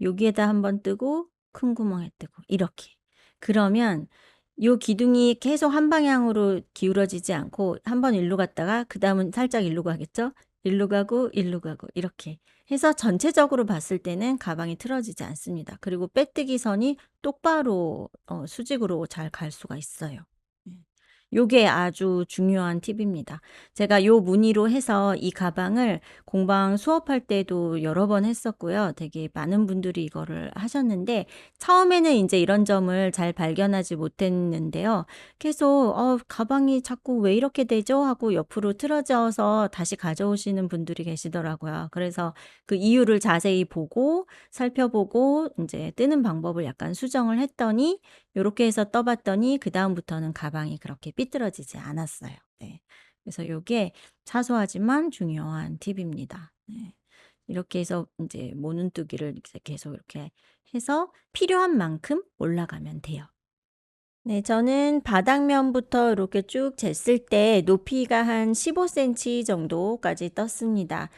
여기에다 한번 뜨고 큰 구멍에 뜨고 이렇게. 그러면 요 기둥이 계속 한 방향으로 기울어지지 않고 한번 일로 갔다가 그다음은 살짝 일로 가겠죠? 일로 가고 일로 가고 이렇게 해서 전체적으로 봤을 때는 가방이 틀어지지 않습니다. 그리고 빼뜨기 선이 똑바로 수직으로 잘 갈 수가 있어요. 네. 요게 아주 중요한 팁입니다. 제가 요 무늬로 해서 이 가방을 공방 수업할 때도 여러 번 했었고요. 되게 많은 분들이 이거를 하셨는데 처음에는 인제 이런 점을 잘 발견하지 못했는데요. 계속 가방이 자꾸 왜 이렇게 되죠?' 하고 옆으로 틀어져서 다시 가져오시는 분들이 계시더라고요. 그래서 그 이유를 자세히 보고 살펴보고 인제 뜨는 방법을 약간 수정을 했더니 요렇게 해서 떠 봤더니 그다음부터는 가방이 그렇게 삐뚤어지지 않았어요. 네. 그래서 요게 사소하지만 중요한 팁입니다. 네. 이렇게 해서 인제 모눈뜨기를 이제 계속 이렇게 해서 필요한 만큼 올라가면 돼요. 네. 저는 바닥면부터 이렇게 쭉 쟀을 때 높이가 한 15cm 정도까지 떴습니다.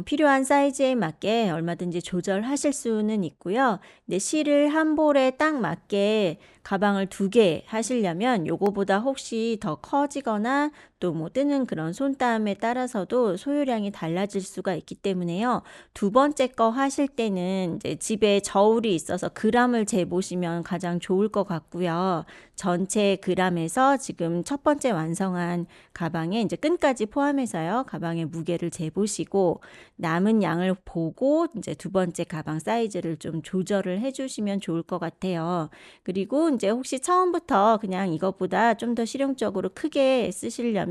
필요한 사이즈에 맞게 얼마든지 조절하실 수는 있고요. 근데 실을 한 볼에 딱 맞게 가방을 2개 하시려면 요거보다 혹시 더 커지거나 또 뭐 뜨는 그런 손땀에 따라서도 소요량이 달라질 수가 있기 때문에요. 두 번째 거 하실 때는 이제 집에 저울이 있어서 그람을 재 보시면 가장 좋을 것 같고요. 전체 그람에서 지금 첫 번째 완성한 가방에 이제 끈까지 포함해서요. 가방의 무게를 재보시고 남은 양을 보고 이제 두 번째 가방 사이즈를 좀 조절을 해 주시면 좋을 것 같아요. 그리고 이제 혹시 처음부터 그냥 이것보다 좀 더 실용적으로 크게 쓰시려면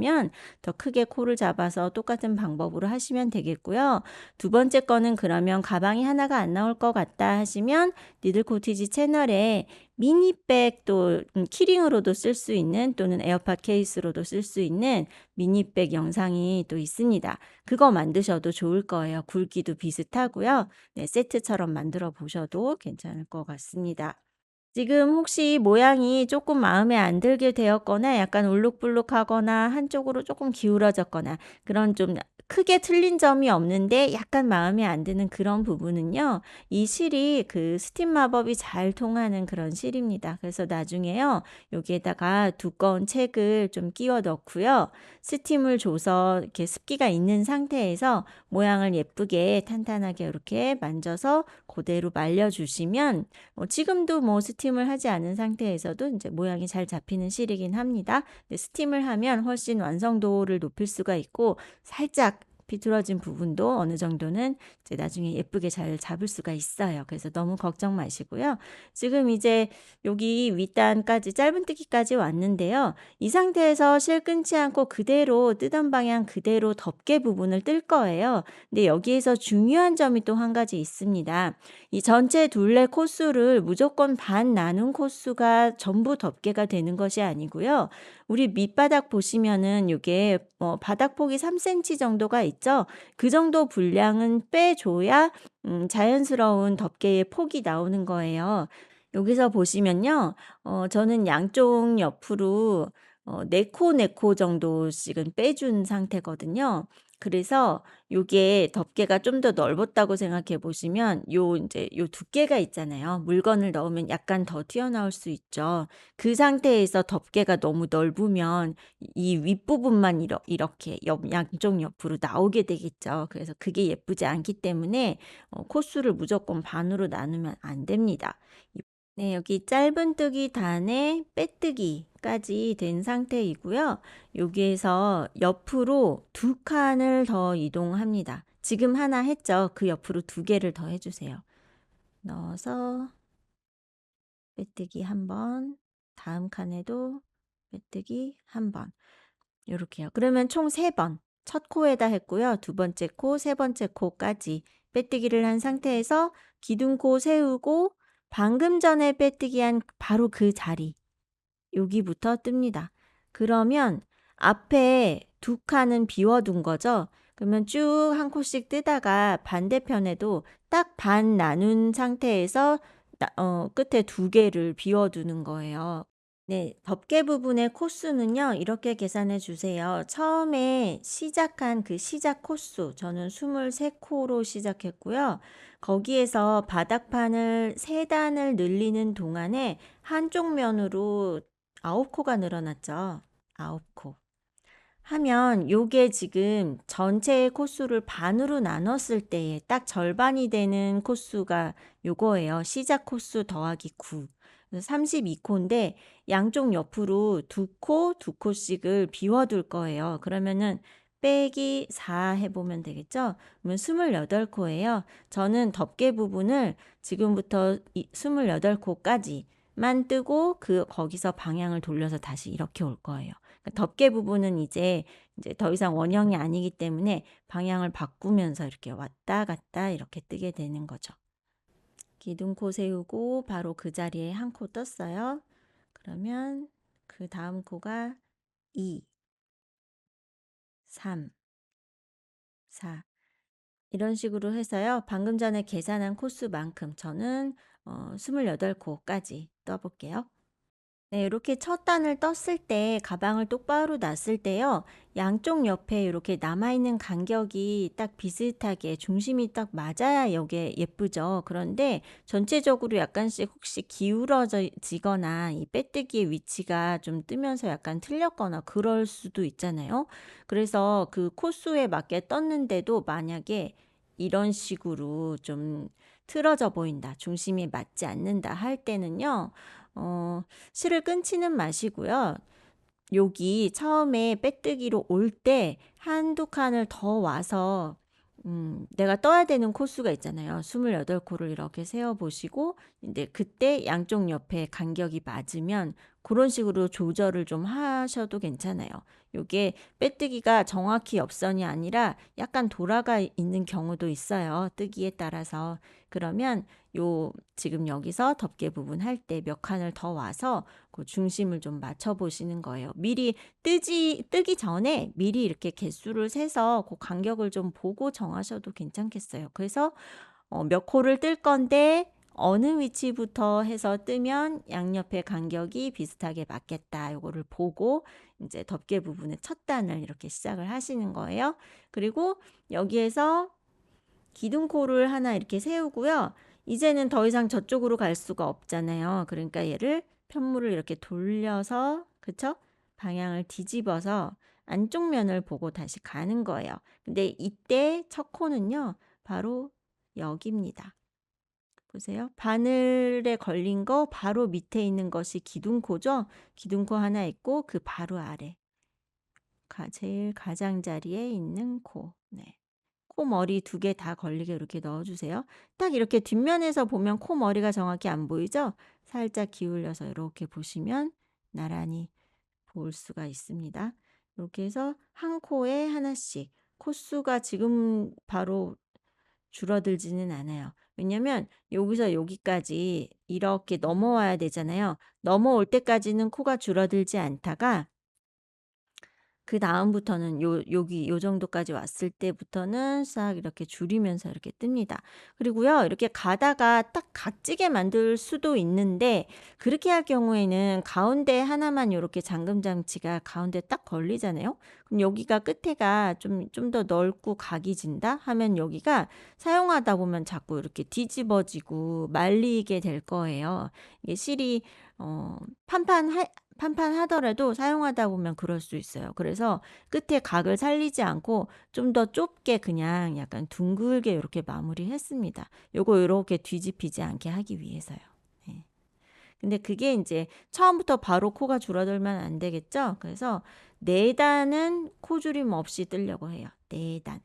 더 크게 코를 잡아서 똑같은 방법으로 하시면 되겠고요. 두 번째 거는 그러면 가방이 하나가 안 나올 것 같다 하시면 니들 코티지 채널에 미니백도 키링으로도 쓸 수 있는 또는 에어팟 케이스로도 쓸 수 있는 미니백 영상이 또 있습니다. 그거 만드셔도 좋을 거예요. 굵기도 비슷하고요. 네, 세트처럼 만들어 보셔도 괜찮을 것 같습니다. 지금 혹시 모양이 조금 마음에 안 들게 되었거나 약간 울룩불룩하거나 한쪽으로 조금 기울어졌거나 그런 좀 크게 틀린 점이 없는데 약간 마음에 안 드는 그런 부분은요. 이 실이 그 스팀 마법이 잘 통하는 그런 실입니다. 그래서 나중에요. 여기에다가 두꺼운 책을 좀 끼워 넣고요. 스팀을 줘서 이렇게 습기가 있는 상태에서 모양을 예쁘게 탄탄하게 이렇게 만져서 그대로 말려 주시면 지금도 뭐 스팀을 하지 않은 상태에서도 이제 모양이 잘 잡히는 실이긴 합니다. 근데 스팀을 하면 훨씬 완성도를 높일 수가 있고 살짝 비틀어진 부분도 어느 정도는 이제 나중에 예쁘게 잘 잡을 수가 있어요. 그래서 너무 걱정 마시고요. 지금 이제 여기 윗단까지 짧은뜨기까지 왔는데요. 이 상태에서 실 끊지 않고 그대로 뜨던 방향 그대로 덮개 부분을 뜰 거예요. 근데 여기에서 중요한 점이 또 한 가지 있습니다. 이 전체 둘레 코수를 무조건 반 나눈 코수가 전부 덮개가 되는 것이 아니고요. 우리 밑바닥 보시면은 요게 바닥폭이 3cm 정도가 있죠. 그 정도 분량은 빼줘야 자연스러운 덮개의 폭이 나오는 거예요. 여기서 보시면요. 저는 양쪽 옆으로 4코 정도씩은 빼준 상태거든요. 그래서 요게 덮개가 좀 더 넓었다고 생각해 보시면 요 인제 요 두께가 있잖아요. 물건을 넣으면 약간 더 튀어나올 수 있죠. 그 상태에서 덮개가 너무 넓으면 이 윗부분만 이렇게 양쪽 옆으로 나오게 되겠죠. 그래서 그게 예쁘지 않기 때문에 코수를 무조건 반으로 나누면 안 됩니다. 네, 여기 짧은뜨기 단에 빼뜨기까지 된 상태이고요. 여기에서 옆으로 두 칸을 더 이동합니다. 지금 하나 했죠? 그 옆으로 두 개를 더 해주세요. 넣어서 빼뜨기 한 번, 다음 칸에도 빼뜨기 한 번. 요렇게요. 그러면 총 3번. 첫 코에다 했고요. 두 번째 코, 세 번째 코까지 빼뜨기를 한 상태에서 기둥코 세우고 방금 전에 빼뜨기한 바로 그 자리 여기부터 뜹니다. 그러면 앞에 두 칸은 비워둔 거죠. 그러면 쭉 한 코씩 뜨다가 반대편에도 딱 반 나눈 상태에서 끝에 두 개를 비워두는 거예요. 네, 덮개 부분의 코수는요, 이렇게 계산해 주세요. 처음에 시작한 그 시작 코수, 저는 23코로 시작했고요. 거기에서 바닥판을 3단을 늘리는 동안에 한쪽 면으로 9코가 늘어났죠. 9코. 하면 요게 지금 전체의 코수를 반으로 나눴을 때에 딱 절반이 되는 코수가 요거예요. 시작 코수 더하기 9. 32코인데 양쪽 옆으로 2코, 2코씩을 비워둘 거예요. 그러면은 빼기 4 해보면 되겠죠? 그러면 28코예요. 저는 덮개 부분을 지금부터 28코까지만 뜨고 거기서 방향을 돌려서 다시 이렇게 올 거예요. 덮개 부분은 이제 더 이상 원형이 아니기 때문에 방향을 바꾸면서 이렇게 왔다 갔다 이렇게 뜨게 되는 거죠. 기둥코 세우고 바로 그 자리에 한 코 떴어요. 그러면 그 다음 코가 2, 3, 4 이런 식으로 해서요. 방금 전에 계산한 코수만큼 저는 28코까지 떠볼게요. 네, 이렇게 첫 단을 떴을 때 가방을 똑바로 놨을 때요. 양쪽 옆에 이렇게 남아있는 간격이 딱 비슷하게 중심이 딱 맞아야 이게 예쁘죠. 그런데 전체적으로 약간씩 혹시 기울어지거나 이 빼뜨기의 위치가 좀 뜨면서 약간 틀렸거나 그럴 수도 있잖아요. 그래서 그 코수에 맞게 떴는데도 만약에 이런 식으로 좀 틀어져 보인다, 중심이 맞지 않는다 할 때는요. 실을 끊지는 마시고요. 여기 처음에 빼뜨기로 올 때 한두 칸을 더 와서 내가 떠야 되는 코수가 있잖아요. 28코를 이렇게 세어 보시고 이제 그때 양쪽 옆에 간격이 맞으면 그런 식으로 조절을 좀 하셔도 괜찮아요. 요게 빼뜨기가 정확히 옆선이 아니라 약간 돌아가 있는 경우도 있어요. 뜨기에 따라서. 그러면 지금 여기서 덮개 부분 할 때 몇 칸을 더 와서 그 중심을 좀 맞춰 보시는 거예요. 미리 뜨기 전에 미리 이렇게 개수를 세서 그 간격을 좀 보고 정하셔도 괜찮겠어요. 그래서 몇 코를 뜰 건데 어느 위치부터 해서 뜨면 양옆의 간격이 비슷하게 맞겠다. 요거를 보고 이제 덮개 부분의 첫 단을 이렇게 시작을 하시는 거예요. 그리고 여기에서 기둥코를 하나 이렇게 세우고요. 이제는 더 이상 저쪽으로 갈 수가 없잖아요. 그러니까 얘를 편물을 이렇게 돌려서, 그쵸? 방향을 뒤집어서 안쪽 면을 보고 다시 가는 거예요. 근데 이때 첫 코는요, 바로 여기입니다. 보세요. 바늘에 걸린 거 바로 밑에 있는 것이 기둥코죠? 기둥코 하나 있고 그 바로 아래. 제일 가장자리에 있는 코. 네. 코 머리 2개 다 걸리게 이렇게 넣어주세요. 딱 이렇게 뒷면에서 보면 코 머리가 정확히 안 보이죠? 살짝 기울여서 이렇게 보시면 나란히 볼 수가 있습니다. 이렇게 해서 한 코에 하나씩 코수가 지금 바로 줄어들지는 않아요. 왜냐면 여기서 여기까지 이렇게 넘어와야 되잖아요. 넘어올 때까지는 코가 줄어들지 않다가 그다음부터는 여기 요 정도까지 왔을 때부터는 싹 이렇게 줄이면서 이렇게 뜹니다. 그리고요. 이렇게 가다가 딱 각지게 만들 수도 있는데 그렇게 할 경우에는 가운데 하나만 요렇게 잠금 장치가 가운데 딱 걸리잖아요. 그럼 여기가 끝에가 좀 더 넓고 각이 진다 하면 여기가 사용하다 보면 자꾸 이렇게 뒤집어지고 말리게 될 거예요. 이게 실이 판판하더라도 사용하다 보면 그럴 수 있어요. 그래서 끝에 각을 살리지 않고 좀 더 좁게 그냥 약간 둥글게 이렇게 마무리했습니다. 요거 이렇게 뒤집히지 않게 하기 위해서요. 네. 근데 그게 인제 처음부터 바로 코가 줄어들면 안 되겠죠? 그래서 4 단은 코줄임 없이 뜨려고 해요. 4 단.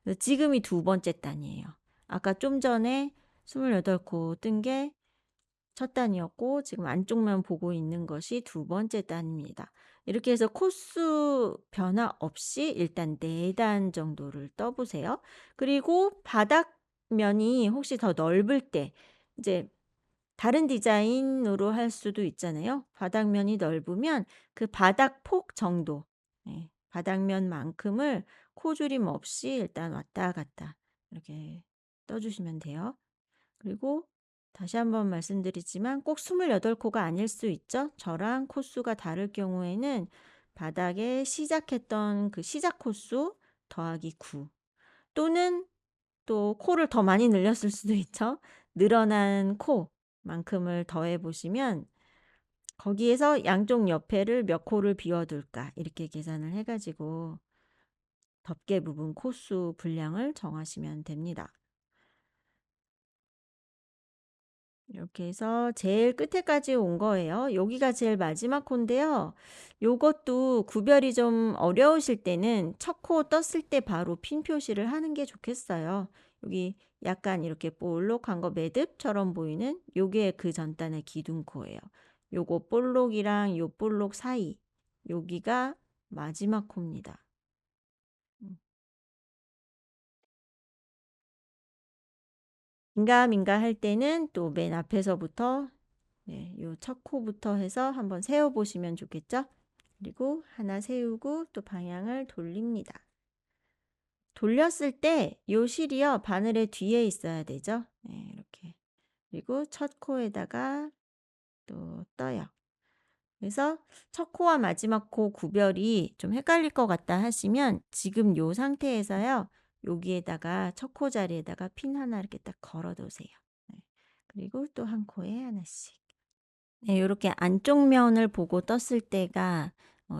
그래서 지금이 두 번째 단이에요. 아까 좀 전에 28코 뜬 게 첫 단이었고 지금 안쪽면 보고 있는 것이 두 번째 단입니다. 이렇게 해서 코수 변화 없이 일단 4단 정도를 떠 보세요. 그리고 바닥면이 혹시 더 넓을 때 이제 다른 디자인으로 할 수도 있잖아요. 바닥면이 넓으면 그 바닥 폭 정도, 예, 바닥면만큼을 코줄임 없이 일단 왔다 갔다 이렇게 떠 주시면 돼요. 그리고 다시 한번 말씀드리지만 꼭 28 코가 아닐 수 있죠. 저랑 코수가 다를 경우에는 바닥에 시작했던 그 시작 코수 더하기 9, 또는 또 코를 더 많이 늘렸을 수도 있죠. 늘어난 코만큼을 더해 보시면 거기에서 양쪽 옆에를 몇 코를 비워 둘까 이렇게 계산을 해 가지고 덮개 부분 코수 분량을 정하시면 됩니다. 이렇게 해서 제일 끝에까지 온 거예요. 여기가 제일 마지막 코인데요. 요것도 구별이 좀 어려우실 때는 첫 코 떴을 때 바로 핀 표시를 하는 게 좋겠어요. 여기 약간 이렇게 볼록한 거 매듭처럼 보이는 요게 그 전단의 기둥코예요. 요거 볼록이랑 요 볼록 사이, 여기가 마지막 코입니다. 음. 긴가민가 할 때는 또 맨 앞에서부터, 네, 요 첫 코부터 해서 한번 세워 보시면 좋겠죠? 그리고 하나 세우고 또 방향을 돌립니다. 돌렸을 때 요 실이요, 바늘의 뒤에 있어야 되죠? 네, 이렇게. 그리고 첫 코에다가 또 떠요. 그래서 첫 코와 마지막 코 구별이 좀 헷갈릴 것 같다 하시면 지금 요 상태에서요, 여기에다가 첫 코 자리에다가 핀 하나 이렇게 딱 걸어 두세요. 네. 그리고 또 한 코에 하나씩. 네, 요렇게 안쪽 면을 보고 떴을 때가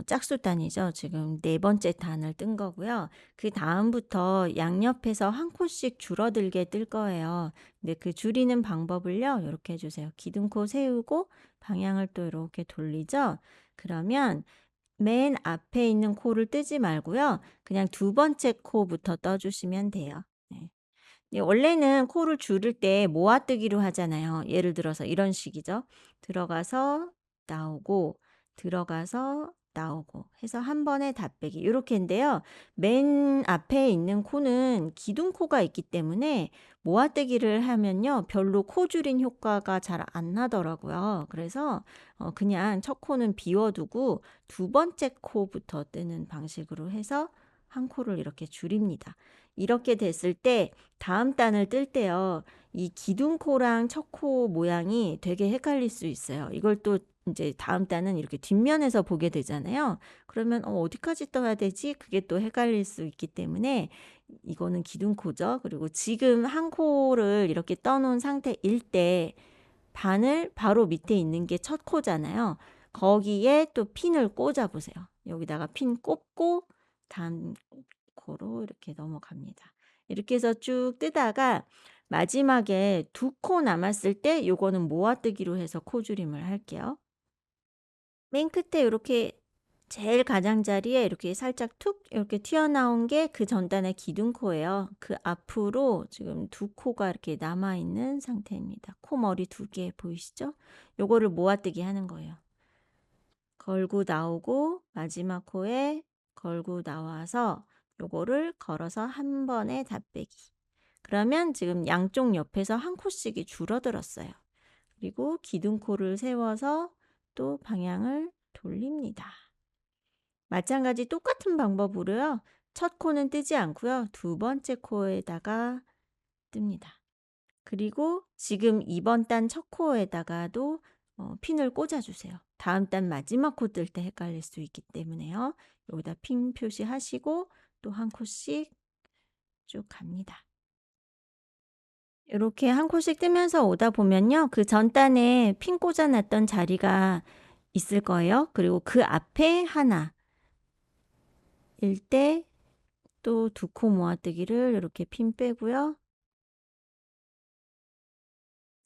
짝수 단이죠. 지금 네 번째 단을 뜬 거고요. 그다음부터 양옆에서 한 코씩 줄어들게 뜰 거예요. 근데 그 줄이는 방법을요, 요렇게 해 주세요. 기둥코 세우고 방향을 또 요렇게 돌리죠. 그러면 맨 앞에 있는 코를 뜨지 말고요, 그냥 두 번째 코부터 떠 주시면 돼요. 네. 네, 원래는 코를 줄일 때 모아뜨기로 하잖아요. 예를 들어서 이런 식이죠. 들어가서 나오고, 들어가서 나오고 해서 한 번에 다 빼기 요렇게인데요. 맨 앞에 있는 코는 기둥코가 있기 때문에 모아뜨기를 하면요, 별로 코 줄인 효과가 잘 안 나더라고요. 그래서 그냥 첫 코는 비워두고 두 번째 코부터 뜨는 방식으로 해서 한 코를 이렇게 줄입니다. 이렇게 됐을 때 다음 단을 뜰 때요, 이 기둥코랑 첫 코 모양이 되게 헷갈릴 수 있어요. 이걸 또 인제 다음 단은 이렇게 뒷면에서 보게 되잖아요. 그러면 어디까지 떠야 되지?' 그게 또 헷갈릴 수 있기 때문에 이거는 기둥코죠. 그리고 지금 한 코를 이렇게 떠 놓은 상태일 때 바늘 바로 밑에 있는 게 첫 코잖아요. 거기에 또 핀을 꽂아 보세요. 여기다가 핀 꽂고 다음 코로 이렇게 넘어갑니다. 이렇게 해서 쭉 뜨다가 마지막에 두 코 남았을 때 요거는 모아뜨기로 해서 코줄임을 할게요. 맨 끝에 요렇게 제일 가장자리에 이렇게 살짝 툭 이렇게 튀어나온 게 그 전단의 기둥코예요. 그 앞으로 지금 두 코가 이렇게 남아 있는 상태입니다. 코머리 두 개 보이시죠? 요거를 모아뜨기 하는 거예요. 걸고 나오고 마지막 코에 걸고 나와서 요거를 걸어서 한 번에 다 빼기. 그러면 지금 양쪽 옆에서 한 코씩이 줄어들었어요. 그리고 기둥코를 세워서 또 방향을 돌립니다. 마찬가지 똑같은 방법으로요, 첫 코는 뜨지 않고요, 두 번째 코에다가 뜹니다. 그리고 지금 이번 단 첫 코에다가도 핀을 꽂아 주세요. 다음 단 마지막 코 뜰 때 헷갈릴 수 있기 때문에요. 여기다 핀 표시하시고 또 한 코씩 쭉 갑니다. 이렇게 한 코씩 뜨면서 오다 보면요, 그 전 단에 핀 꽂아 놨던 자리가 있을 거예요. 그리고 그 앞에 하나일 때 또 두 코 모아뜨기를 이렇게 핀 빼고요.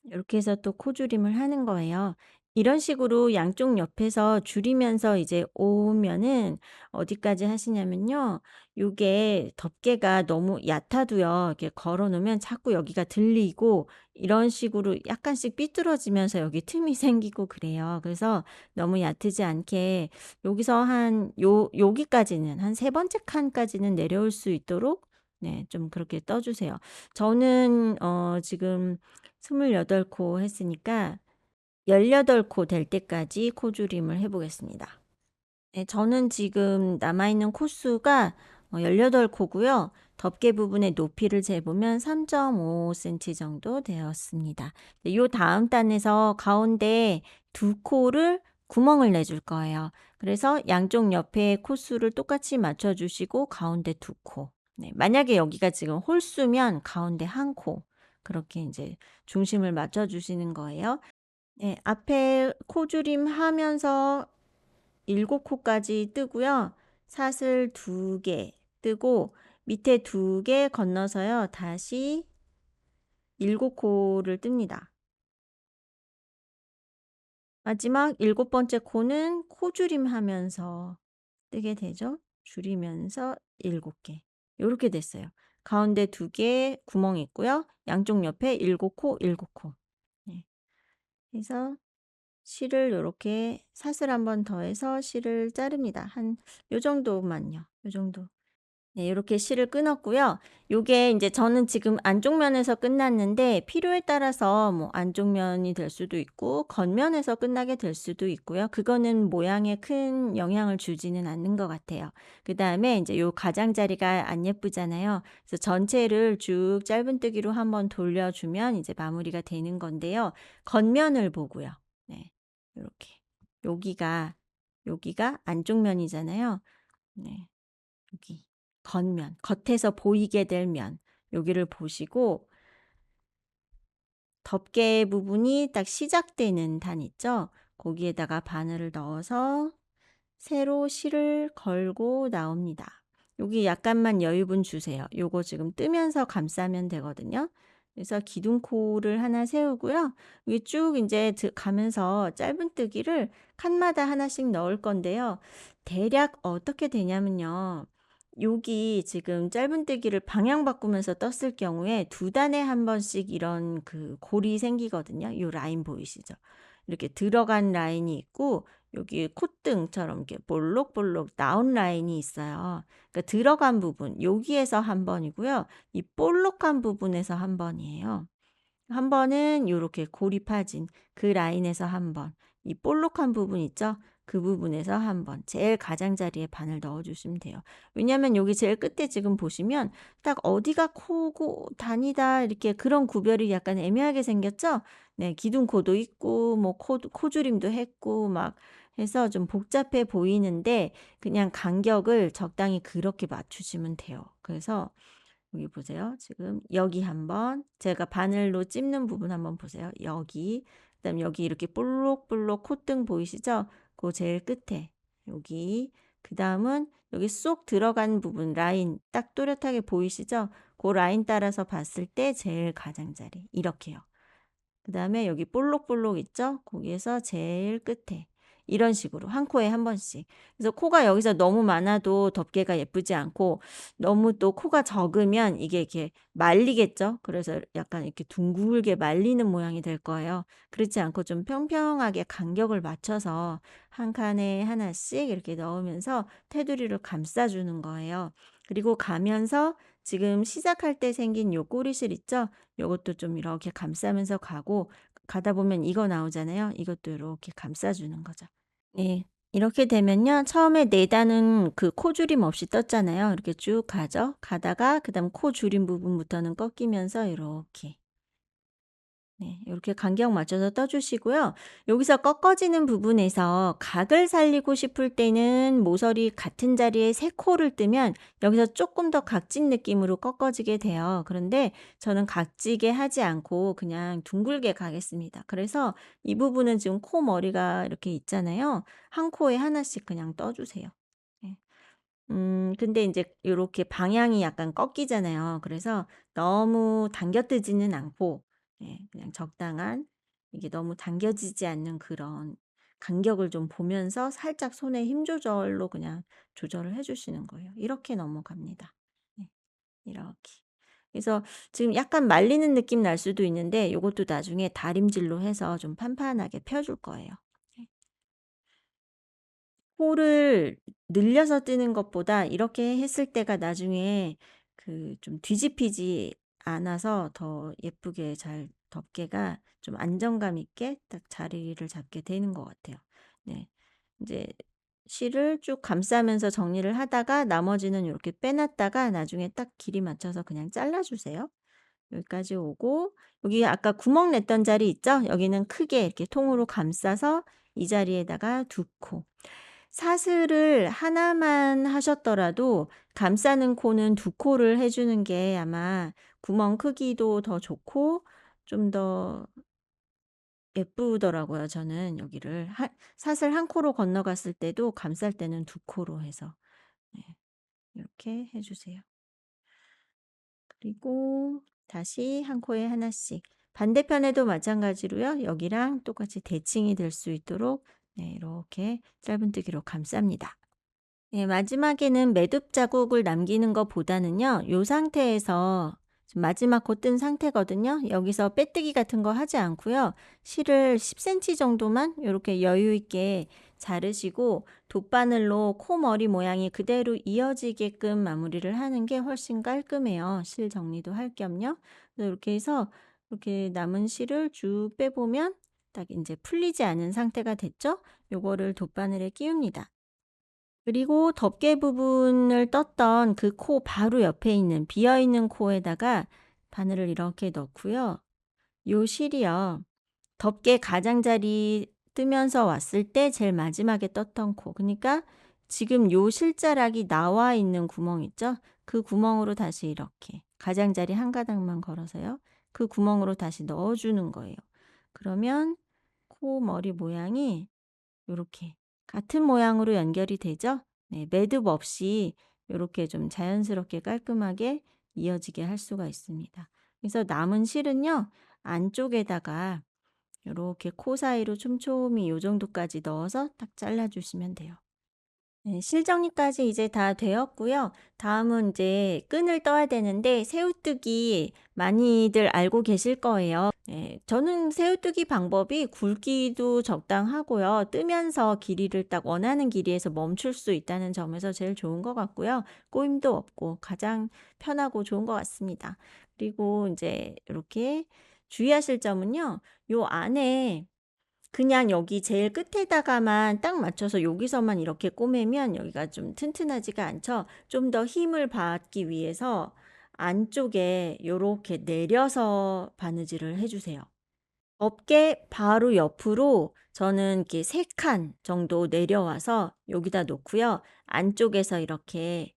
이렇게 해서 또 코줄임을 하는 거예요. 이런 식으로 양쪽 옆에서 줄이면서 이제 오면은 어디까지 하시냐면요. 요게 덮개가 너무 얕아도요. 이렇게 걸어 놓으면 자꾸 여기가 들리고 이런 식으로 약간씩 삐뚤어지면서 여기 틈이 생기고 그래요. 그래서 너무 얕지 않게 여기서 한 여기까지는 한 세 번째 칸까지는 내려올 수 있도록 네 좀 그렇게 떠 주세요. 저는 지금 28코 했으니까 18코 될 때까지 코줄임을 해 보겠습니다. 네, 저는 지금 남아 있는 코수가 18 코고요. 덮개 부분의 높이를 재보면 3.5 센티 정도 되었습니다. 네, 요 다음 단에서 가운데 두 코를 구멍을 내줄 거예요. 그래서 양쪽 옆에 코수를 똑같이 맞춰 주시고 가운데 두 코. 네, 만약에 여기가 지금 홀수면 가운데 한 코. 그렇게 이제 중심을 맞춰 주시는 거예요. 네. 앞에 코줄임 하면서 7 코까지 뜨고요. 사슬 2개 뜨고 밑에 2개 건너서요. 다시 7 코를 뜹니다. 마지막 7 번째 코는 코줄임 하면서 뜨게 되죠. 줄이면서 7 개. 요렇게 됐어요. 가운데 2개 구멍이 있고요. 양쪽 옆에 7 코, 7 코. 네. 그래서 실을 요렇게 사슬 한 번 더해서 실을 자릅니다. 한 요 정도만요. 요 정도. 네 요렇게 실을 끊었고요. 요게 인제 저는 지금 안쪽 면에서 끝났는데 필요에 따라서 뭐 안쪽 면이 될 수도 있고 겉면에서 끝나게 될 수도 있고요. 그거는 모양에 큰 영향을 주지는 않는 것 같아요. 그다음에 인제 요 가장자리가 안 예쁘잖아요. 그래서 전체를 쭉 짧은뜨기로 한번 돌려 주면 이제 마무리가 되는 건데요. 겉면을 보고요. 네. 요렇게. 여기가 여기가 안쪽 면이잖아요. 네. 여기 겉면, 겉에서 보이게 될 면 여기를 보시고 덮개 부분이 딱 시작되는 단 있죠? 거기에다가 바늘을 넣어서 세로 실을 걸고 나옵니다. 여기 약간만 여유분 주세요. 요거 지금 뜨면서 감싸면 되거든요. 그래서 기둥코를 하나 세우고요. 여기 쭉 이제 가면서 짧은뜨기를 칸마다 하나씩 넣을 건데요. 대략 어떻게 되냐면요. 여기 지금 짧은뜨기를 방향 바꾸면서 떴을 경우에 두 단에 한 번씩 이런 그 골이 생기거든요. 요 라인 보이시죠? 이렇게 들어간 라인이 있고 여기 콧등처럼 이렇게 볼록볼록 나온 라인이 있어요. 그러니까 들어간 부분 여기에서 한 번이고요. 이 볼록한 부분에서 한 번이에요. 한 번은 요렇게 골이 파진 그 라인에서 한 번. 이 볼록한 부분 있죠? 그 부분에서 한 번. 제일 가장자리에 바늘 넣어 주시면 돼요. 왜냐하면 여기 제일 끝에 지금 보시면 딱 어디가 코고 단이다 이렇게 그런 구별이 약간 애매하게 생겼죠? 네. 기둥코도 있고 뭐 코줄임도 했고 막 해서 좀 복잡해 보이는데 그냥 간격을 적당히 그렇게 맞추시면 돼요. 그래서 여기 보세요. 지금 여기 한번 제가 바늘로 찝는 부분 한번 보세요. 여기 그다음 여기 이렇게 볼록볼록 콧등 보이시죠? 그 제일 끝에 여기 그다음은 여기 쏙 들어간 부분 라인 딱 또렷하게 보이시죠? 그 라인 따라서 봤을 때 제일 가장자리 이렇게요. 그다음에 여기 볼록볼록 있죠? 거기에서 제일 끝에 이런 식으로 한 코에 한 번씩. 그래서 코가 여기서 너무 많아도 덮개가 예쁘지 않고 너무 또 코가 적으면 이게 이렇게 말리겠죠? 그래서 약간 이렇게 둥글게 말리는 모양이 될 거예요. 그렇지 않고 좀 평평하게 간격을 맞춰서 한 칸에 하나씩 이렇게 넣으면서 테두리를 감싸 주는 거예요. 그리고 가면서 지금 시작할 때 생긴 요 꼬리실 있죠? 요것도 좀 이렇게 감싸면서 가고 가다 보면 이거 나오잖아요. 이것도 이렇게 감싸 주는 거죠. 네. 이렇게 되면요. 처음에 4 단은 그 코줄임 없이 떴잖아요. 이렇게 쭉 가죠. 가다가 그다음 코 줄임 부분부터는 꺾이면서 이렇게 네. 요렇게 간격 맞춰서 떠 주시고요. 여기서 꺾어지는 부분에서 각을 살리고 싶을 때는 모서리 같은 자리에 3 코를 뜨면 여기서 쪼끔 더 각진 느낌으로 꺾어지게 돼요. 그런데 저는 각지게 하지 않고 그냥 둥글게 가겠습니다. 그래서 이 부분은 지금 코 머리가 이렇게 있잖아요. 한 코에 하나씩 그냥 떠 주세요. 네. 근데 인제 요렇게 방향이 약간 꺾이잖아요. 그래서 너무 당겨 뜨지는 않고 예 그냥 적당한 이게 너무 당겨지지 않는 그런 간격을 좀 보면서 살짝 손의 힘 조절로 그냥 조절을 해 주시는 거예요. 이렇게 넘어갑니다. 네. 이렇게. 그래서 지금 약간 말리는 느낌 날 수도 있는데 요것도 나중에 다림질로 해서 좀 판판하게 펴줄 거예요. 네. 코를 늘려서 뜨는 것보다 이렇게 했을 때가 나중에 그 좀 뒤집히지 않아서 더 예쁘게 잘 덮개가 좀 안정감 있게 딱 자리를 잡게 되는 것 같아요. 네. 인제 실을 쭉 감싸면서 정리를 하다가 나머지는 요렇게 빼 놨다가 나중에 딱 길이 맞춰서 그냥 잘라 주세요. 여기까지 오고 여기 아까 구멍 냈던 자리 있죠? 여기는 크게 이렇게 통으로 감싸서 이 자리에다가 두 코. 사슬을 하나만 하셨더라도 감싸는 코는 두 코를 해 주는 게 아마 구멍 크기도 더 좋고 좀 더 예쁘더라고요 저는 여기를. 사슬 한 코로 건너갔을 때도 감쌀 때는 두 코로 해서 네 요렇게 해 주세요. 그리고 다시 한 코에 하나씩 반대편에도 마찬가지로요. 여기랑 똑같이 대칭이 될 수 있도록 네 이렇게 짧은뜨기로 감쌉니다. 네, 마지막에는 매듭 자국을 남기는 것보다는요. 요 상태에서 지금 마지막 코 뜬 상태거든요. 여기서 빼뜨기 같은 거 하지 않고요. 실을 10cm 정도만 이렇게 여유 있게 자르시고 돗바늘로 코 머리 모양이 그대로 이어지게끔 마무리를 하는 게 훨씬 깔끔해요. 실 정리도 할 겸요. 그래서 이렇게 해서 이렇게 남은 실을 쭉 빼보면 딱 이제 풀리지 않은 상태가 됐죠? 요거를 돗바늘에 끼웁니다. 그리고 덮개 부분을 떴던 그 코 바로 옆에 있는 비어 있는 코에다가 바늘을 이렇게 넣고요. 요 실이요. 덮개 가장자리 뜨면서 왔을 때 제일 마지막에 떴던 코. 그니까 지금 요 실자락이 나와 있는 구멍 있죠? 그 구멍으로 다시 이렇게 가장자리 한 가닥만 걸어서요. 그 구멍으로 다시 넣어 주는 거예요. 그러면 코 머리 모양이 요렇게 같은 모양으로 연결이 되죠? 네, 매듭 없이 요렇게 좀 자연스럽게 깔끔하게 이어지게 할 수가 있습니다. 그래서 남은 실은요, 안쪽에다가 요렇게 코 사이로 촘촘히 요 정도까지 넣어서 딱 잘라 주시면 돼요. 네, 실 정리까지 이제 다 되었고요. 다음은 이제 끈을 떠야 되는데 새우뜨기 많이들 알고 계실 거예요. 네, 저는 새우뜨기 방법이 굵기도 적당하고요. 뜨면서 길이를 딱 원하는 길이에서 멈출 수 있다는 점에서 제일 좋은 것 같고요. 꼬임도 없고 가장 편하고 좋은 것 같습니다. 그리고 이제 이렇게 주의하실 점은요. 요 안에 그냥 여기 제일 끝에다가만 딱 맞춰서 여기서만 이렇게 꼬매면 여기가 좀 튼튼하지가 않죠. 좀 더 힘을 받기 위해서 안쪽에 요렇게 내려서 바느질을 해 주세요. 어깨 바로 옆으로 저는 이렇게 3칸 정도 내려와서 여기다 놓고요. 안쪽에서 이렇게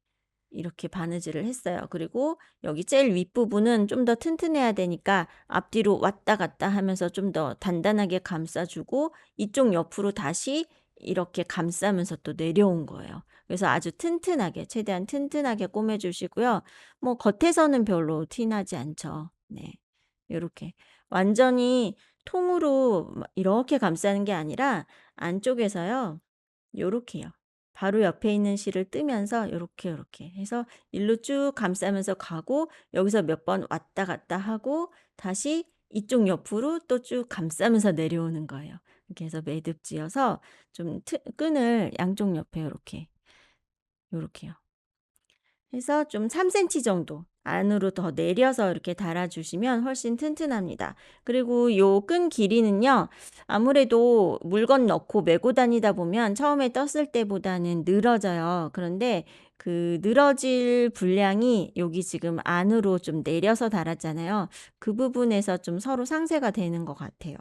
바느질을 했어요. 그리고 여기 제일 윗부분은 좀 더 튼튼해야 되니까 앞뒤로 왔다 갔다 하면서 좀 더 단단하게 감싸 주고 이쪽 옆으로 다시 이렇게 감싸면서 또 내려온 거예요. 그래서 아주 튼튼하게 최대한 튼튼하게 꼬매 주시고요. 뭐 겉에서는 별로 티 나지 않죠. 네. 요렇게 완전히 통으로 막 이렇게 감싸는 게 아니라 안쪽에서요. 요렇게요. 바로 옆에 있는 실을 뜨면서 요렇게 해서 일로 쭉 감싸면서 가고 여기서 몇 번 왔다 갔다 하고 다시 이쪽 옆으로 또 쭉 감싸면서 내려오는 거예요. 이렇게 해서 매듭 지어서 좀 끈을 양쪽 옆에 요렇게요. 해서 좀 3cm 정도 안으로 더 내려서 이렇게 달아 주시면 훨씬 튼튼합니다. 그리고 요 끈 길이는요. 아무래도 물건 넣고 메고 다니다 보면 처음에 떴을 때보다는 늘어져요. 그런데 그 늘어질 분량이 여기 지금 안으로 좀 내려서 달았잖아요. 그 부분에서 좀 서로 상쇄가 되는 것 같아요.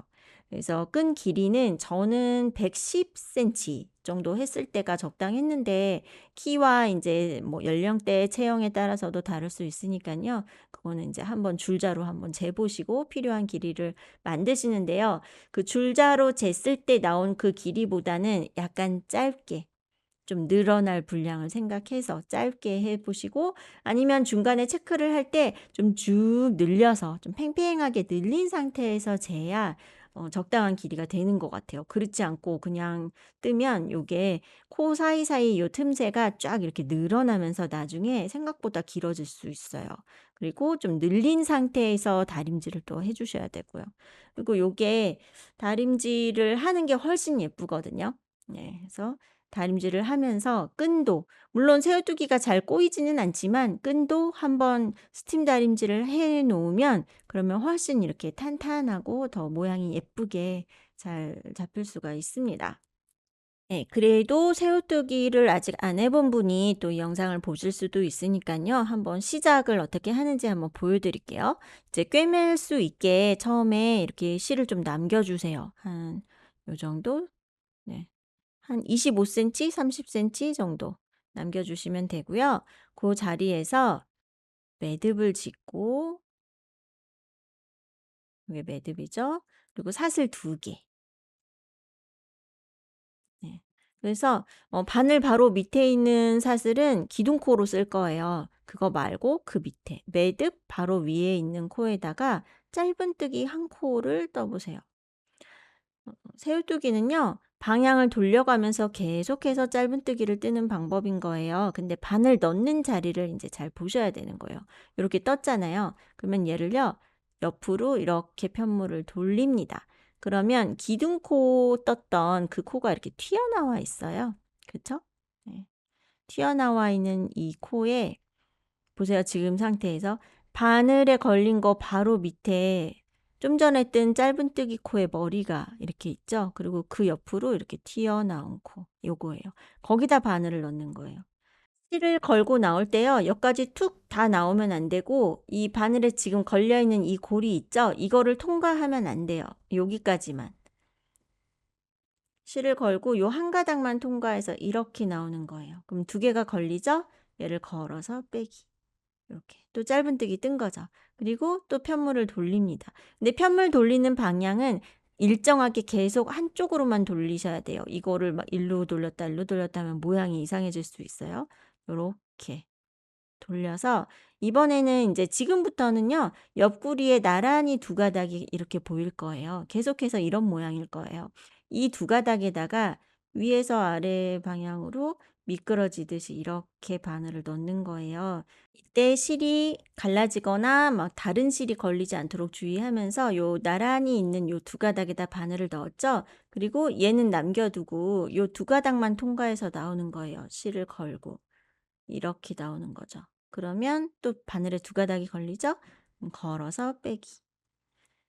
그래서 끈 길이는 저는 110cm 정도 했을 때가 적당했는데 키와 이제 뭐 연령대 체형에 따라서도 다를 수 있으니깐요. 그거는 인제 한번 줄자로 한번 재 보시고 필요한 길이를 만드시는데요. 그 줄자로 쟀을 때 나온 그 길이보다는 약간 짧게 좀 늘어날 분량을 생각해서 짧게 해 보시고 아니면 중간에 체크를 할 때 좀 쭉 늘려서 좀 팽팽하게 늘린 상태에서 재야 적당한 길이가 되는 것 같아요. 그렇지 않고 그냥 뜨면 요게 코 사이사이 요 틈새가 쫙 이렇게 늘어나면서 나중에 생각보다 길어질 수 있어요. 그리고 좀 늘린 상태에서 다림질을 또 해 주셔야 되고요. 그리고 요게 다림질을 하는 게 훨씬 예쁘거든요. 네. 그래서 다림질을 하면서 끈도 물론 새우뚜기가 잘 꼬이지는 않지만 끈도 한번 스팀 다림질을 해 놓으면 그러면 훨씬 이렇게 탄탄하고 더 모양이 예쁘게 잘 잡힐 수가 있습니다. 예. 그래도 새우뜨기를 아직 안 해본 분이 또 이 영상을 보실 수도 있으니깐요. 한번 시작을 어떻게 하는지 한번 보여 드릴게요. 이제 꿰맬 수 있게 처음에 이렇게 실을 좀 남겨 주세요. 한 요 정도? 네. 한 25 센티, 30 센티 정도 남겨 주시면 되고요. 그 자리에서 매듭을 짓고 이게 매듭이죠. 그리고 사슬 2개. 네. 그래서 바늘 바로 밑에 있는 사슬은 기둥코로 쓸 거예요. 그거 말고 그 밑에 매듭 바로 위에 있는 코에다가 짧은뜨기 한 코를 떠 보세요. 새우뜨기는요. 방향을 돌려가면서 계속해서 짧은뜨기를 뜨는 방법인 거예요. 근데 바늘 넣는 자리를 이제 잘 보셔야 되는 거예요. 이렇게 떴잖아요. 그러면 얘를요. 옆으로 이렇게 편물을 돌립니다. 그러면 기둥코 떴던 그 코가 이렇게 튀어나와 있어요. 그쵸? 네. 튀어나와 있는 이 코에 보세요. 지금 상태에서 바늘에 걸린 거 바로 밑에 좀 전에 뜬 짧은뜨기 코의 머리가 이렇게 있죠. 그리고 그 옆으로 이렇게 튀어나온 코 요거예요. 거기다 바늘을 넣는 거예요. 실을 걸고 나올 때요. 여기까지 툭 다 나오면 안 되고 이 바늘에 지금 걸려 있는 이 골이 있죠. 이거를 통과하면 안 돼요. 여기까지만. 실을 걸고 요 한 가닥만 통과해서 이렇게 나오는 거예요. 그럼 두 개가 걸리죠? 얘를 걸어서 빼기. 이렇게 또 짧은뜨기 뜬 거죠. 그리고 또 편물을 돌립니다. 근데 편물 돌리는 방향은 일정하게 계속 한쪽으로만 돌리셔야 돼요. 이거를 막 일로 돌렸다 일로 돌렸다 하면 모양이 이상해질 수 있어요. 요렇게 돌려서 이번에는 이제 지금부터는요. 옆구리에 나란히 두 가닥이 이렇게 보일 거예요. 계속해서 이런 모양일 거예요. 이 두 가닥에다가 위에서 아래 방향으로 미끄러지듯이 이렇게 바늘을 넣는 거예요. 이때 실이 갈라지거나 막 다른 실이 걸리지 않도록 주의하면서 요 나란히 있는 요 두 가닥에다 바늘을 넣었죠. 그리고 얘는 남겨두고 요 두 가닥만 통과해서 나오는 거예요. 실을 걸고. 이렇게 나오는 거죠. 그러면 또 바늘에 두 가닥이 걸리죠? 걸어서 빼기.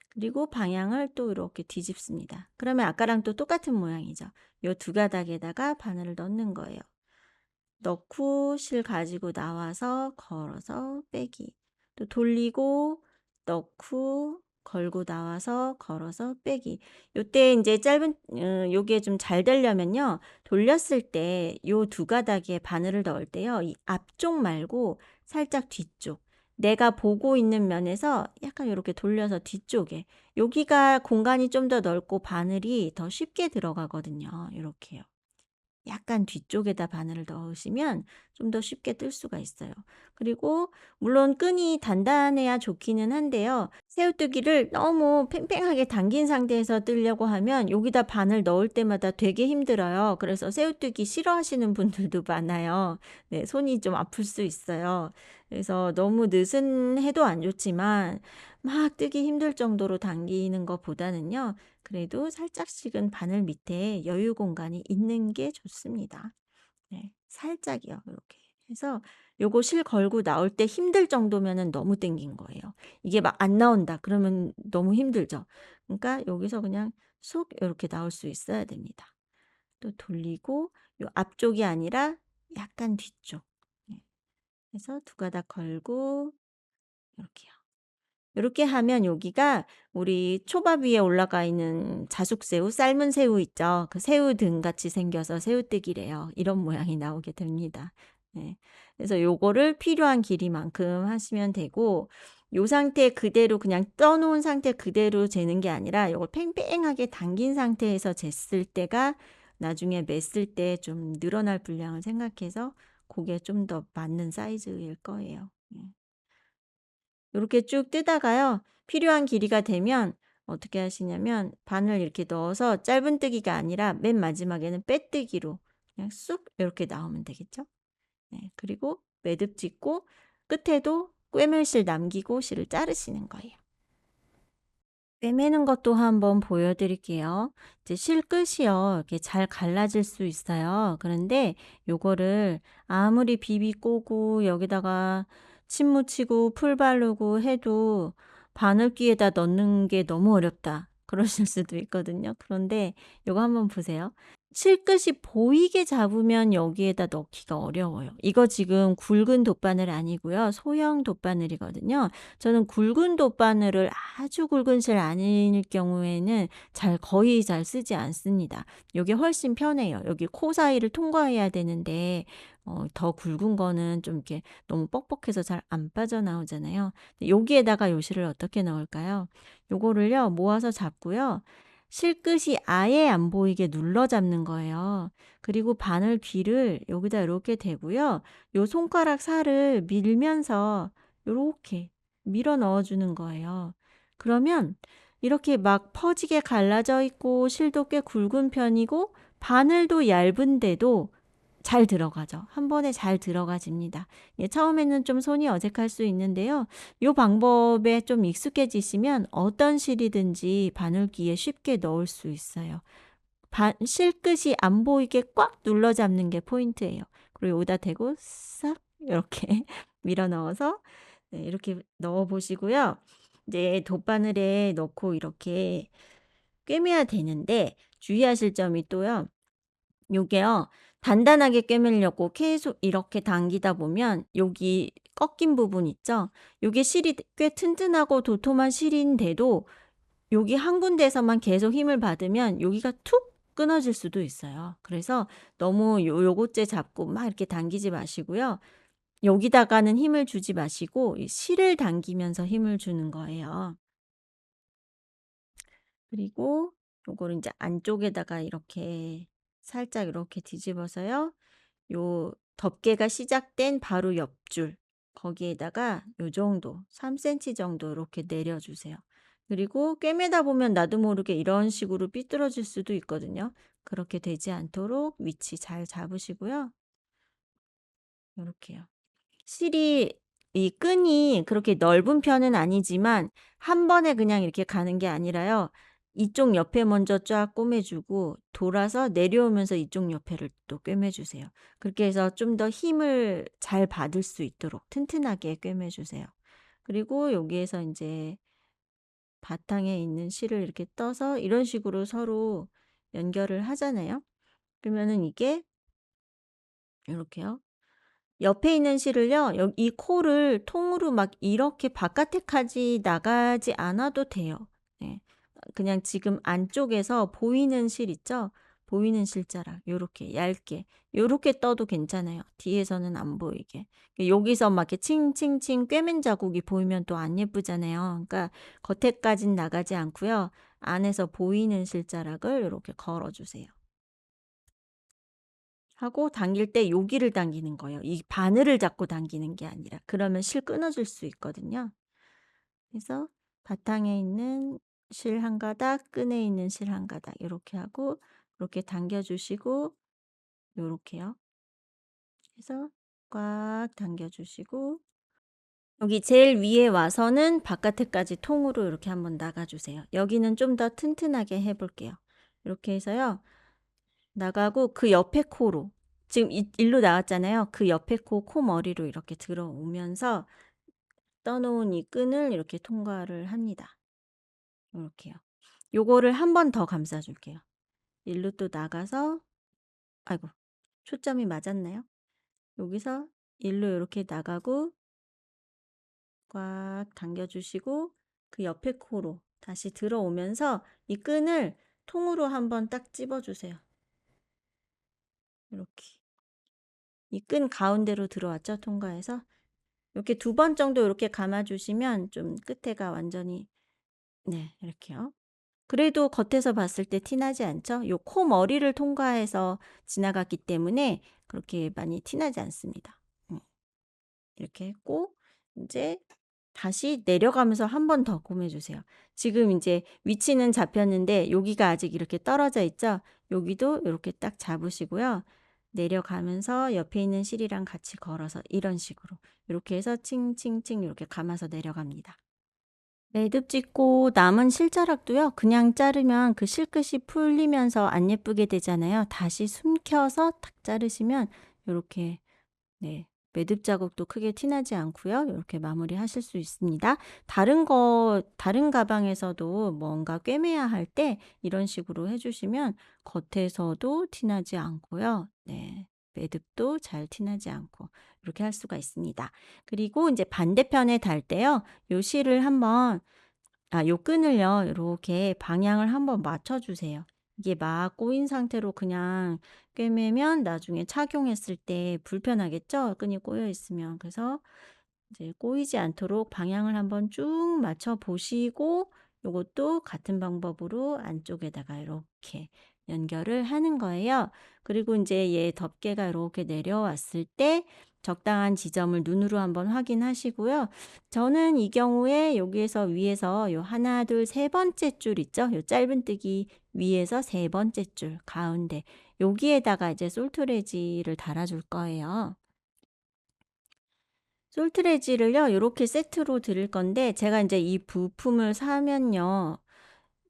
그리고 방향을 또 이렇게 뒤집습니다. 그러면 아까랑 또 똑같은 모양이죠. 요 두 가닥에다가 바늘을 넣는 거예요. 넣고 실 가지고 나와서 걸어서 빼기. 또 돌리고 넣고 걸고 나와서 걸어서 빼기. 요때 이제 짧은 요게 좀 잘 되려면요. 돌렸을 때 요 두 가닥에 바늘을 넣을 때요. 이 앞쪽 말고 살짝 뒤쪽. 내가 보고 있는 면에서 약간 요렇게 돌려서 뒤쪽에 여기가 공간이 좀 더 넓고 바늘이 더 쉽게 들어가거든요. 요렇게요. 약간 뒤쪽에다 바늘을 넣으시면 좀 더 쉽게 뜰 수가 있어요. 그리고 물론 끈이 단단해야 좋기는 한데요. 새우뜨기를 너무 팽팽하게 당긴 상태에서 뜨려고 하면 여기다 바늘 넣을 때마다 되게 힘들어요. 그래서 새우뜨기 싫어하시는 분들도 많아요. 네, 손이 좀 아플 수 있어요. 그래서 너무 느슨해도 안 좋지만 막 뜨기 힘들 정도로 당기는 것보다는요. 그래도 살짝씩은 바늘 밑에 여유 공간이 있는 게 좋습니다. 네. 살짝이요. 이렇게 해서 요거 실 걸고 나올 때 힘들 정도면은 너무 당긴 거예요. 이게 막 안 나온다 그러면 너무 힘들죠. 그러니까 여기서 그냥 쏙 요렇게 나올 수 있어야 됩니다. 또 돌리고 요 앞쪽이 아니라 약간 뒤쪽. 네. 해서 두 가닥 걸고 요렇게요. 요렇게 하면 여기가 우리 초밥 위에 올라가 있는 자숙새우, 삶은 새우 있죠. 그 새우 등 같이 생겨서 새우뜨기래요. 이런 모양이 나오게 됩니다. 네. 그래서 요거를 필요한 길이만큼 하시면 되고 요 상태 그대로 그냥 떠 놓은 상태 그대로 재는 게 아니라 요걸 팽팽하게 당긴 상태에서 쟀을 때가 나중에 맸을 때 좀 늘어날 분량을 생각해서 고게 좀 더 맞는 사이즈일 거예요. 예. 요렇게 쭉 뜨다가요. 필요한 길이가 되면 어떻게 하시냐면 바늘 이렇게 넣어서 짧은뜨기가 아니라 맨 마지막에는 빼뜨기로 그냥 쑥 이렇게 나오면 되겠죠. 네, 그리고 매듭 짓고 끝에도 꿰멜실 남기고 실을 자르시는 거예요. 꿰매는 것도 한번 보여드릴게요. 이제 실 끝이요, 이렇게 잘 갈라질 수 있어요. 그런데 요거를 아무리 비비 꼬고 여기다가 침 묻히고 풀 바르고 해도 바늘귀에다 넣는 게 너무 어렵다, 그러실 수도 있거든요. 그런데 요거 한번 보세요. 실끝이 보이게 잡으면 여기에다 넣기가 어려워요. 이거 지금 굵은 돗바늘 아니고요, 소형 돗바늘이거든요. 저는 굵은 돗바늘을 아주 굵은 실 아닐 경우에는 거의 잘 쓰지 않습니다. 요게 훨씬 편해요. 여기 코 사이를 통과해야 되는데 더 굵은 거는 좀 이렇게 너무 뻑뻑해서 잘 안 빠져나오잖아요. 여기에다가 요 실을 어떻게 넣을까요? 요거를요, 모아서 잡고요, 실끝이 아예 안 보이게 눌러 잡는 거예요. 그리고 바늘 귀를 여기다 이렇게 대고요, 요 손가락 살을 밀면서 요렇게 밀어 넣어 주는 거예요. 그러면 이렇게 막 퍼지게 갈라져 있고 실도 꽤 굵은 편이고 바늘도 얇은데도 잘 들어가죠. 한 번에 잘 들어가집니다. 예, 처음에는 좀 손이 어색할 수 있는데요, 이 방법에 좀 익숙해지시면 어떤 실이든지 바늘귀에 쉽게 넣을 수 있어요. 실끝이 안 보이게 꽉 눌러 잡는 게 포인트예요. 그리고 여기다 대고 싹 이렇게 밀어 넣어서 이렇게 넣어 보시고요. 이제 돗바늘에 넣고 이렇게 꿰매야 되는데 주의하실 점이 또요, 요게요, 단단하게 꿰매려고 계속 이렇게 당기다 보면 여기 꺾인 부분 있죠? 요게 실이 꽤 튼튼하고 도톰한 실인데도 여기 한 군데에서만 계속 힘을 받으면 여기가 툭 끊어질 수도 있어요. 그래서 너무 요것째 잡고 막 이렇게 당기지 마시고요, 여기다가는 힘을 주지 마시고 이 실을 당기면서 힘을 주는 거예요. 그리고 요거를 인제 안쪽에다가 이렇게 살짝 이렇게 뒤집어서요, 요 덮개가 시작된 바로 옆줄 거기에다가 요 정도 3cm 정도 이렇게 내려 주세요. 그리고 꿰매다 보면 나도 모르게 이런 식으로 삐뚤어질 수도 있거든요. 그렇게 되지 않도록 위치 잘 잡으시고요. 요렇게요. 실이 이 끈이 그렇게 넓은 편은 아니지만 한 번에 그냥 이렇게 가는 게 아니라요, 이쪽 옆에 먼저 쫙 꿰매 주고 돌아서 내려오면서 이쪽 옆에를 또 꿰매 주세요. 그렇게 해서 좀 더 힘을 잘 받을 수 있도록 튼튼하게 꿰매 주세요. 그리고 여기에서 인제 바탕에 있는 실을 이렇게 떠서 이런 식으로 서로 연결을 하잖아요. 그러면은 이게 요렇게요, 옆에 있는 실을요, 이 코를 통으로 막 이렇게 바깥에까지 나가지 않아도 돼요. 네. 그냥 지금 안쪽에서 보이는 실 있죠? 보이는 실자락 요렇게 얇게 요렇게 떠도 괜찮아요, 뒤에서는 안 보이게. 여기서 막 이렇게 칭칭칭 꿰맨 자국이 보이면 또 안 예쁘잖아요. 그러니까 겉에까진 나가지 않고요, 안에서 보이는 실자락을 요렇게 걸어 주세요. 하고 당길 때 여기를 당기는 거예요. 이 바늘을 잡고 당기는 게 아니라. 그러면 실 끊어질 수 있거든요. 그래서 바탕에 있는 실 한 가닥, 끈에 있는 실 한 가닥 이렇게 하고 이렇게 당겨 주시고 요렇게요. 해서 꽉 당겨 주시고 여기 제일 위에 와서는 바깥에까지 통으로 이렇게 한번 나가 주세요. 여기는 좀 더 튼튼하게 해 볼게요. 이렇게 해서요, 나가고 그 옆에 코로 지금 일로 나왔잖아요. 그 옆에 코머리로 이렇게 들어오면서 떠 놓은 이 끈을 이렇게 통과를 합니다. 요렇게요. 요거를 한 번 더 감싸 줄게요. 일로 또 나가서, 아이고, 초점이 맞았나요? 여기서 일로 요렇게 나가고 꽉 당겨 주시고 그 옆에 코로 다시 들어오면서 이 끈을 통으로 한번 딱 집어 주세요. 요렇게. 이 끈 가운데로 들어왔죠, 통과해서? 이렇게 두 번 정도 이렇게 감아 주시면 좀 끝에가 완전히, 네, 이렇게요. 그래도 겉에서 봤을 때 티 나지 않죠? 요 코머리를 통과해서 지나갔기 때문에 그렇게 많이 티 나지 않습니다. 이렇게 했고 인제 다시 내려가면서 한 번 더 고매 주세요. 지금 인제 위치는 잡혔는데 여기가 아직 이렇게 떨어져 있죠? 여기도 요렇게 딱 잡으시고요. 내려가면서 옆에 있는 실이랑 같이 걸어서 이런 식으로 요렇게 해서 칭칭칭 요렇게 감아서 내려갑니다. 매듭 짓고 남은 실자락도요. 그냥 자르면 그 실끝이 풀리면서 안 예쁘게 되잖아요. 다시 숨겨서 탁 자르시면 요렇게 네. 매듭 자국도 크게 티 나지 않고요. 요렇게 마무리하실 수 있습니다. 다른 가방에서도 뭔가 꿰매야 할 때 이런 식으로 해 주시면 겉에서도 티 나지 않고요. 네. 매듭도 잘 티 나지 않고 이렇게 할 수가 있습니다. 그리고 인제 반대편에 달 때요. 요 실을 한번 요 끈을요. 요렇게 방향을 한번 맞춰 주세요. 이게 막 꼬인 상태로 그냥 꿰매면 나중에 착용했을 때 불편하겠죠? 끈이 꼬여 있으면. 그래서 이제 꼬이지 않도록 방향을 한번 쭉 맞춰 보시고 요것도 같은 방법으로 안쪽에다가 이렇게 연결을 하는 거예요. 그리고 인제 얘 덮개가 요렇게 내려왔을 때 적당한 지점을 눈으로 한번 확인하시고요. 저는 이 경우에 여기에서 위에서 요 하나 둘 세 번째 줄 있죠? 요 짧은뜨기 위에서 세 번째 줄 가운데 여기에다가 이제 솔트레지를 달아 줄 거예요. 솔트레지를요 요렇게 세트로 드릴 건데 제가 인제 이 부품을 사면요.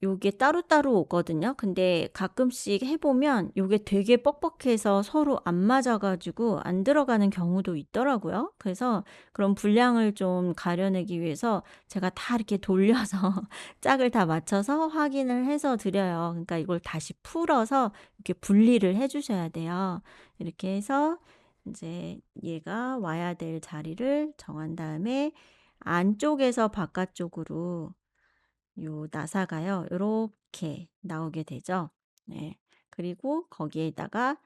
요게 따로따로 오거든요. 근데 가끔씩 해 보면 요게 되게 뻑뻑해서 서로 안 맞아 가지고 안 들어가는 경우도 있더라고요. 그래서 그런 불량을 좀 가려내기 위해서 제가 다 이렇게 돌려서 짝을 다 맞춰서 확인을 해서 드려요. 그러니까 이걸 다시 풀어서 이렇게 분리를 해 주셔야 돼요. 이렇게 해서 인제 얘가 와야 될 자리를 정한 다음에 안쪽에서 바깥쪽으로 요 나사가요. 요렇게 나오게 되죠. 네. 그리고 거기에다가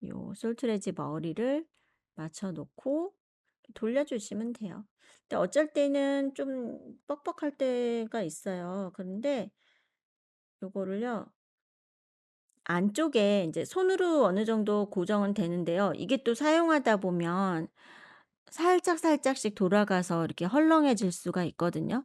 요 솔트레지 머리를 맞춰 놓고 돌려 주시면 돼요. 근데 어쩔 때는 좀 뻑뻑할 때가 있어요. 그런데 요거를요. 안쪽에 인제 손으로 어느 정도 고정은 되는데요. 이게 또 사용하다 보면 살짝살짝씩 돌아가서 이렇게 헐렁해질 수가 있거든요.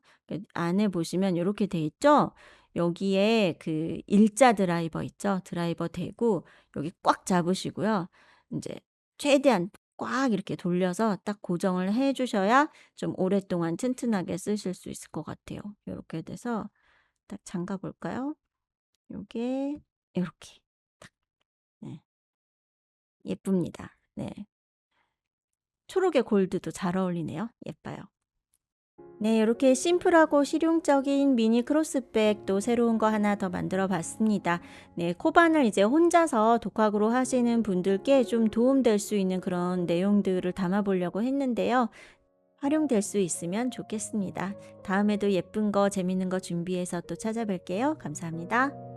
안에 보시면 요렇게 돼 있죠? 여기에 그 일자 드라이버 있죠? 드라이버 대고 여기 꽉 잡으시고요. 인제 최대한 꽉 이렇게 돌려서 딱 고정을 해 주셔야 좀 오랫동안 튼튼하게 쓰실 수 있을 것 같아요. 요렇게 돼서 딱 잠가 볼까요? 요게 요렇게 딱 네. 예쁩니다. 네. 초록의 골드도 잘 어울리네요. 예뻐요. 네, 이렇게 심플하고 실용적인 미니 크로스백 또 새로운 거 하나 더 만들어 봤습니다. 네, 코바늘 이제 혼자서 독학으로 하시는 분들께 좀 도움될 수 있는 그런 내용들을 담아 보려고 했는데요. 활용될 수 있으면 좋겠습니다. 다음에도 예쁜 거, 재밌는 거 준비해서 또 찾아뵐게요. 감사합니다.